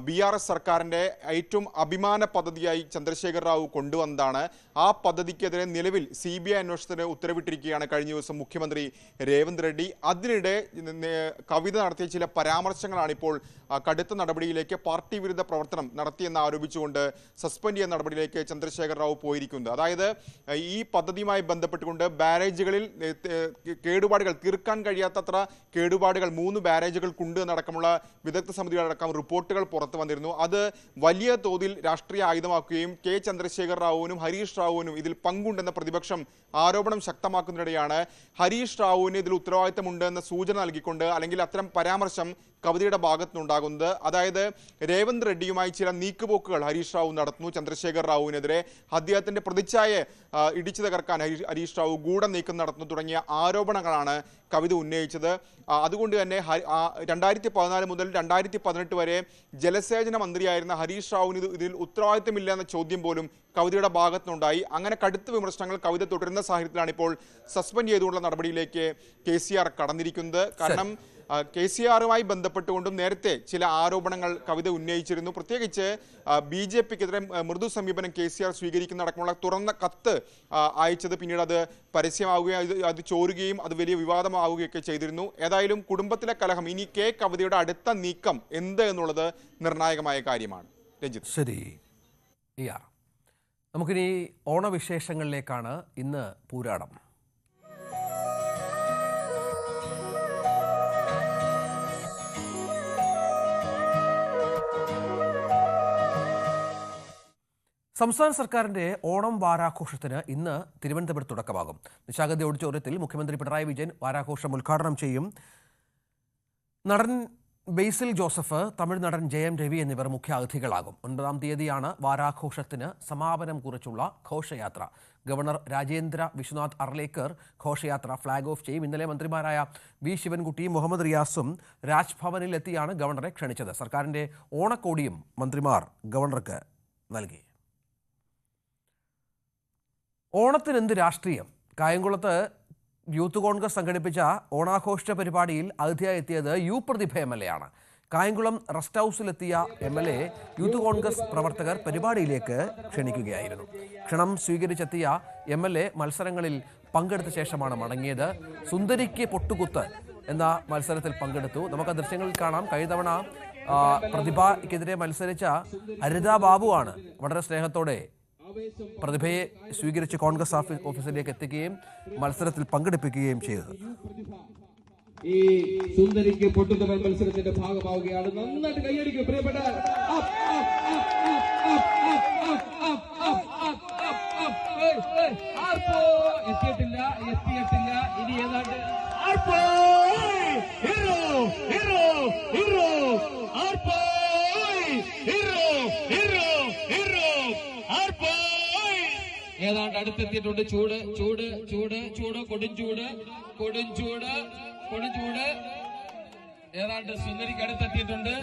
BRS സർക്കാരിൻ്റെ ഏറ്റവും അഭിമാന പദ്ധതിയായി ചന്ദ്രശേഖർ റാവു കൊണ്ടുവന്നതാണ്. ആ പദ്ധതിക്കെതിരെ നിലവിൽ CBI അന്വേഷണത്തിന് ഉത്തരവിട്ടിരിക്കുകയാണ് കഴിഞ്ഞ ദിവസം മുഖ്യമന്ത്രി രേവന്ത് റെഡ്ഡി. അതിനിടെ കവിത നടത്തിയ ചില പരാമർശങ്ങളാണ് ഇപ്പോൾ കടുത്ത നടപടിയിലേക്ക്, പാർട്ടി വിരുദ്ധ പ്രവർത്തനം നടത്തിയെന്ന് ആരോപിച്ചുകൊണ്ട് സസ്പെൻഡ് ചെയ്യുന്ന നടപടിയിലേക്ക് ചന്ദ്രശേഖർ റാവു പോയിരിക്കുന്നത്. അതായത് ഈ പദ്ധതിയുമായി ബന്ധപ്പെട്ടുകൊണ്ട് ബാരേജുകളിൽ കേടുപാടുകൾ, തീർക്കാൻ കഴിയാത്തത്ര കേടുപാടുകൾ 3 ബാരേജുകൾക്കുണ്ട് എന്നടക്കമുള്ള വിദഗ്ധ സമിതികളടക്കം റിപ്പോർട്ടുകൾ പുറത്തു വന്നിരുന്നു. അത് വലിയ തോതിൽ രാഷ്ട്രീയ ആയുധമാക്കുകയും കെ ചന്ദ്രശേഖർ റാവുവിനും ഹരീഷ് റാവുവിനും ഇതിൽ പങ്കുണ്ടെന്ന പ്രതിപക്ഷം ആരോപണം ശക്തമാക്കുന്നതിനിടെയാണ് ഹരീഷ് റാവുവിന് ഇതിൽ ഉത്തരവാദിത്തമുണ്ട് എന്ന സൂചന നൽകിക്കൊണ്ട് അല്ലെങ്കിൽ അത്തരം പരാമർശം കവിതയുടെ ഭാഗത്തുനിന്നുണ്ടാകുന്നത്. അതായത് രേവന്ത് റെഡ്ഡിയുമായി ചില നീക്കുപോക്കുകൾ ഹരീഷ് റാവു നടത്തുന്നു ചന്ദ്രശേഖർ റാവുവിനെതിരെ. അദ്ദേഹത്തിൻ്റെ പ്രതിച്ഛായ ഇടിച്ചു തകർക്കാൻ ഹരീഷ് റാവു ഗൂഢനീക്കം നടത്തുന്നു തുടങ്ങിയ ആരോപണങ്ങളാണ് കവിത ഉന്നയിച്ചത്. അതുകൊണ്ട് തന്നെ 2014 മുതൽ 2018 വരെ ജലസേചന മന്ത്രിയായിരുന്ന ഹരീഷ് റാവുവിന് ഇതിൽ ഉത്തരവാദിത്തമില്ല എന്ന ചോദ്യം പോലും കവിതയുടെ ഭാഗത്തുനിന്നുണ്ടായി. അങ്ങനെ കടുത്ത വിമർശനങ്ങൾ കവിത തുടരുന്ന സാഹചര്യത്തിലാണ് ഇപ്പോൾ സസ്പെൻഡ് ചെയ്തുകൊണ്ടുള്ള നടപടിയിലേക്ക് KCR കടന്നിരിക്കുന്നത്. കാരണം KCRുമായി ബന്ധപ്പെട്ടുകൊണ്ടും നേരത്തെ ചില ആരോപണങ്ങൾ കവിത ഉന്നയിച്ചിരുന്നു. പ്രത്യേകിച്ച് BJPക്കെതിരെ മൃദു സമീപനം KCR സ്വീകരിക്കുന്നതടക്കമുള്ള തുറന്ന കത്ത് അയച്ചത് പിന്നീട് അത് പരസ്യമാവുകയും അത് ചോരുകയും അത് വലിയ വിവാദമാവുകയൊക്കെ ചെയ്തിരുന്നു. ഏതായാലും കുടുംബത്തിലെ കലഹം ഇനി കവിതയുടെ അടുത്ത നീക്കം എന്ത് എന്നുള്ളത് നിർണായകമായ കാര്യമാണ്. രഞ്ജിത്ത്. ശരി. നമുക്കിനി ഓണവിശേഷങ്ങളിലേക്കാണ്. ഇന്ന് പൂരാടം. സംസ്ഥാന സർക്കാരിന്റെ ഓണം വാരാഘോഷത്തിന് ഇന്ന് തിരുവനന്തപുരത്ത് തുടക്കമാകും. നിശാഗന്ധി ഓഡിറ്റോറിയത്തിൽ മുഖ്യമന്ത്രി പിണറായി വിജയൻ വാരാഘോഷം ഉദ്ഘാടനം ചെയ്യും. നടൻ ബേസിൽ ജോസഫ്, തമിഴ് നടൻ ജയം രവി എന്നിവർ മുഖ്യ അതിഥികളാകും. 9-ാം തീയതിയാണ് വാരാഘോഷത്തിന് സമാപനം കുറിച്ചുള്ള ഘോഷയാത്ര. ഗവർണർ രാജേന്ദ്ര വിശ്വനാഥ് അർലേക്കർ ഘോഷയാത്ര ഫ്ളാഗ് ഓഫ് ചെയ്യും. ഇന്നലെ മന്ത്രിമാരായ വി ശിവൻകുട്ടിയും മുഹമ്മദ് റിയാസും രാജ്ഭവനിൽ എത്തിയാണ് ഗവർണറെ ക്ഷണിച്ചത്. സർക്കാരിന്റെ ഓണക്കോടിയും മന്ത്രിമാർ ഗവർണർക്ക് നൽകി. ഓണത്തിനെന്ത് രാഷ്ട്രീയം? കായംകുളത്ത് യൂത്ത് കോൺഗ്രസ് സംഘടിപ്പിച്ച ഓണാഘോഷ പരിപാടിയിൽ അതിഥിയായി എത്തിയത് പ്രതിഭ MLA ആണ്. കായംകുളം റെസ്റ്റ് ഹൗസിലെത്തിയ MLA യൂത്ത് കോൺഗ്രസ് പ്രവർത്തകർ പരിപാടിയിലേക്ക് ക്ഷണിക്കുകയായിരുന്നു. ക്ഷണം സ്വീകരിച്ചെത്തിയ MLA മത്സരങ്ങളിൽ പങ്കെടുത്ത ശേഷമാണ് മടങ്ങിയത്. സുന്ദരിക്ക് പൊട്ടുകുത്ത് എന്ന മത്സരത്തിൽ പങ്കെടുത്തു. നമുക്ക് ദൃശ്യങ്ങളിൽ കാണാം. കഴിഞ്ഞ തവണ പ്രതിഭയ്ക്കെതിരെ മത്സരിച്ച ഹരിത ബാബുവാണ് വളരെ സ്നേഹത്തോടെ പ്രതിഭയെ സ്വീകരിച്ച് കോൺഗ്രസ് ഓഫീസിലേക്ക് എത്തിക്കുകയും മത്സരത്തിൽ പങ്കെടുപ്പിക്കുകയും ചെയ്തത്. ഈ സുന്ദരിക്ക് പൊട്ടുതവൻ മത്സരത്തിന്റെ ഭാഗമാവുകയാണ്. നന്നായിട്ട് കൈയടിക്കും പ്രിയപ്പെട്ട. എത്തിയിട്ടില്ല. ഇനി ഏതാണ്ട് ഏതാണ്ട് അടുത്തെത്തിയിട്ടുണ്ട്. ചൂട് ചൂട് ചൂട് ചൂട് കൊടുംചൂട് കൊടുംചൂട് കൊടുംചൂട് ഏതാണ്ട് സുന്ദരിക്ക് അടുത്തെത്തിയിട്ടുണ്ട്.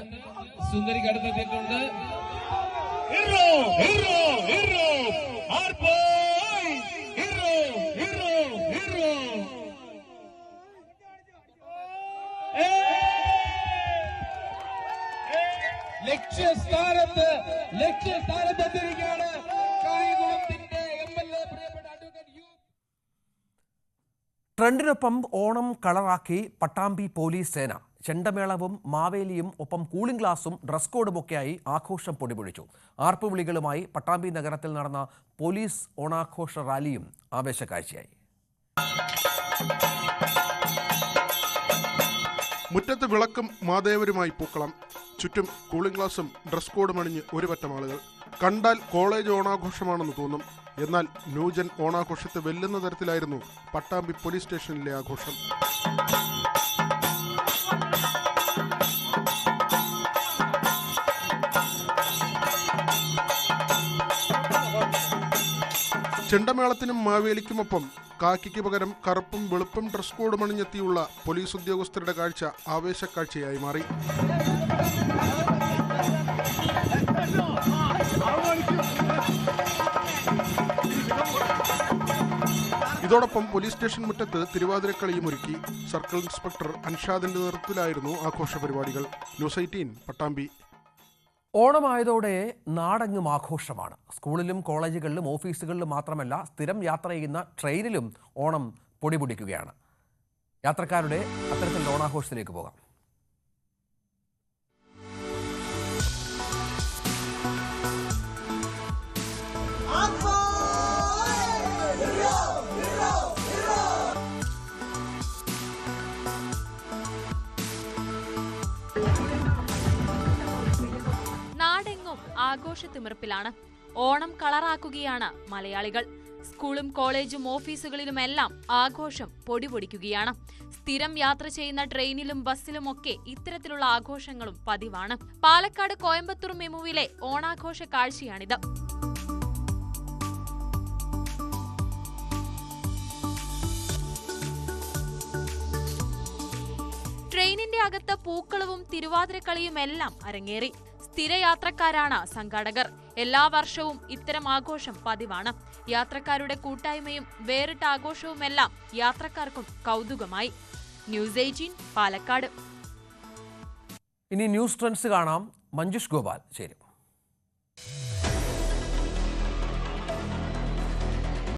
ലക്ഷ്യസ്ഥാനത്തെത്തിയിരിക്കുകയാണ് കായംകുളത്തിന്റെ MLA പ്രിയപ്പെട്ട അഡ്വക്കേറ്റ് യു. ട്രെൻഡിനൊപ്പം ഓണം കളറാക്കി പട്ടാമ്പി പോലീസ് സേന. ചെണ്ടമേളവും മാവേലിയും ഒപ്പം കൂളിംഗ് ഗ്ലാസും ഡ്രസ് കോഡുമൊക്കെയായി ആഘോഷം പൊടിപൊടിച്ചു. ആർപ്പുവിളികളുമായി പട്ടാമ്പി നഗരത്തിൽ നടന്ന പോലീസ് ഓണാഘോഷ റാലിയും ആവേശക്കാഴ്ചയായി. മുറ്റത്ത് വിളക്കും മാദേവരുമായി പൂക്കളം. ചുറ്റും കൂളിംഗ് ഗ്ലാസും ഡ്രസ് കോഡും അണിഞ്ഞ് ഒരു പറ്റം ആളുകൾ. കണ്ടാൽ കോളേജ് ഓണാഘോഷമാണെന്ന് തോന്നും. എന്നാൽ ന്യൂജൻ ഓണാഘോഷത്തെ വെല്ലുന്ന തരത്തിലായിരുന്നു പട്ടാമ്പി പോലീസ് സ്റ്റേഷനിലെ ആഘോഷം. ചെണ്ടമേളത്തിനും മാവേലിക്കുമൊപ്പം കാക്കിക്ക് പകരം കറുപ്പും വെളുപ്പും ഡ്രസ് കോഡും അണിഞ്ഞെത്തിയുള്ള പോലീസ് ഉദ്യോഗസ്ഥരുടെ കാഴ്ച ആവേശക്കാഴ്ചയായി മാറി. ഇതോടൊപ്പം പോലീസ് സ്റ്റേഷൻ മുറ്റത്ത് തിരുവാതിരക്കളിയും ഒരുക്കി. സർക്കിൾ ഇൻസ്പെക്ടർ അൻഷാദിന്റെ നേതൃത്വത്തിലായിരുന്നു ആഘോഷ പരിപാടികൾ. ന്യൂസ് 18 പട്ടാമ്പി. ഓണമായതോടെ നാടെങ്ങും ആഘോഷമാണ്. സ്കൂളിലും കോളേജുകളിലും ഓഫീസുകളിലും മാത്രമല്ല, സ്ഥിരം യാത്ര ചെയ്യുന്ന ട്രെയിനിലും ഓണം പൊടിപൊടിക്കുകയാണ്. യാത്രക്കാരുടെ അത്തരത്തിലുള്ള ഓണാഘോഷത്തിലേക്ക് പോകാം. നാടെങ്ങും ആഘോഷത്തിമിർപ്പിലാണ്. ഓണം കളറാക്കുകയാണ് മലയാളികൾ. സ്കൂളും കോളേജും ഓഫീസുകളിലുമെല്ലാം ആഘോഷം പൊടിപൊടിക്കുകയാണ്. സ്ഥിരം യാത്ര ചെയ്യുന്ന ട്രെയിനിലും ബസ്സിലുമൊക്കെ ഇത്തരത്തിലുള്ള ആഘോഷങ്ങളും പതിവാണ്. പാലക്കാട് കോയമ്പത്തൂർ മെമുവിലെ ഓണാഘോഷ കാഴ്ചയാണിത്. ട്രെയിനിന്റെ അകത്ത് പൂക്കളവും തിരുവാതിരക്കളിയുമെല്ലാം അരങ്ങേറി. സ്ഥിരയാത്രക്കാരാണ് സംഘാടകർ. എല്ലാ വർഷവും ഇത്തരം ആഘോഷം പതിവാണ്. യാത്രക്കാരുടെ കൂട്ടായ്മയും വേറിട്ട ആഘോഷവുമെല്ലാം യാത്രക്കാർക്കും കൗതുകമായി. ന്യൂസ് 18 പാലക്കാട്. ഇനി ന്യൂസ് ട്രെൻഡ്സ് കാണാം. മഞ്ജുഷ് ഗോപാൽ ചേരും.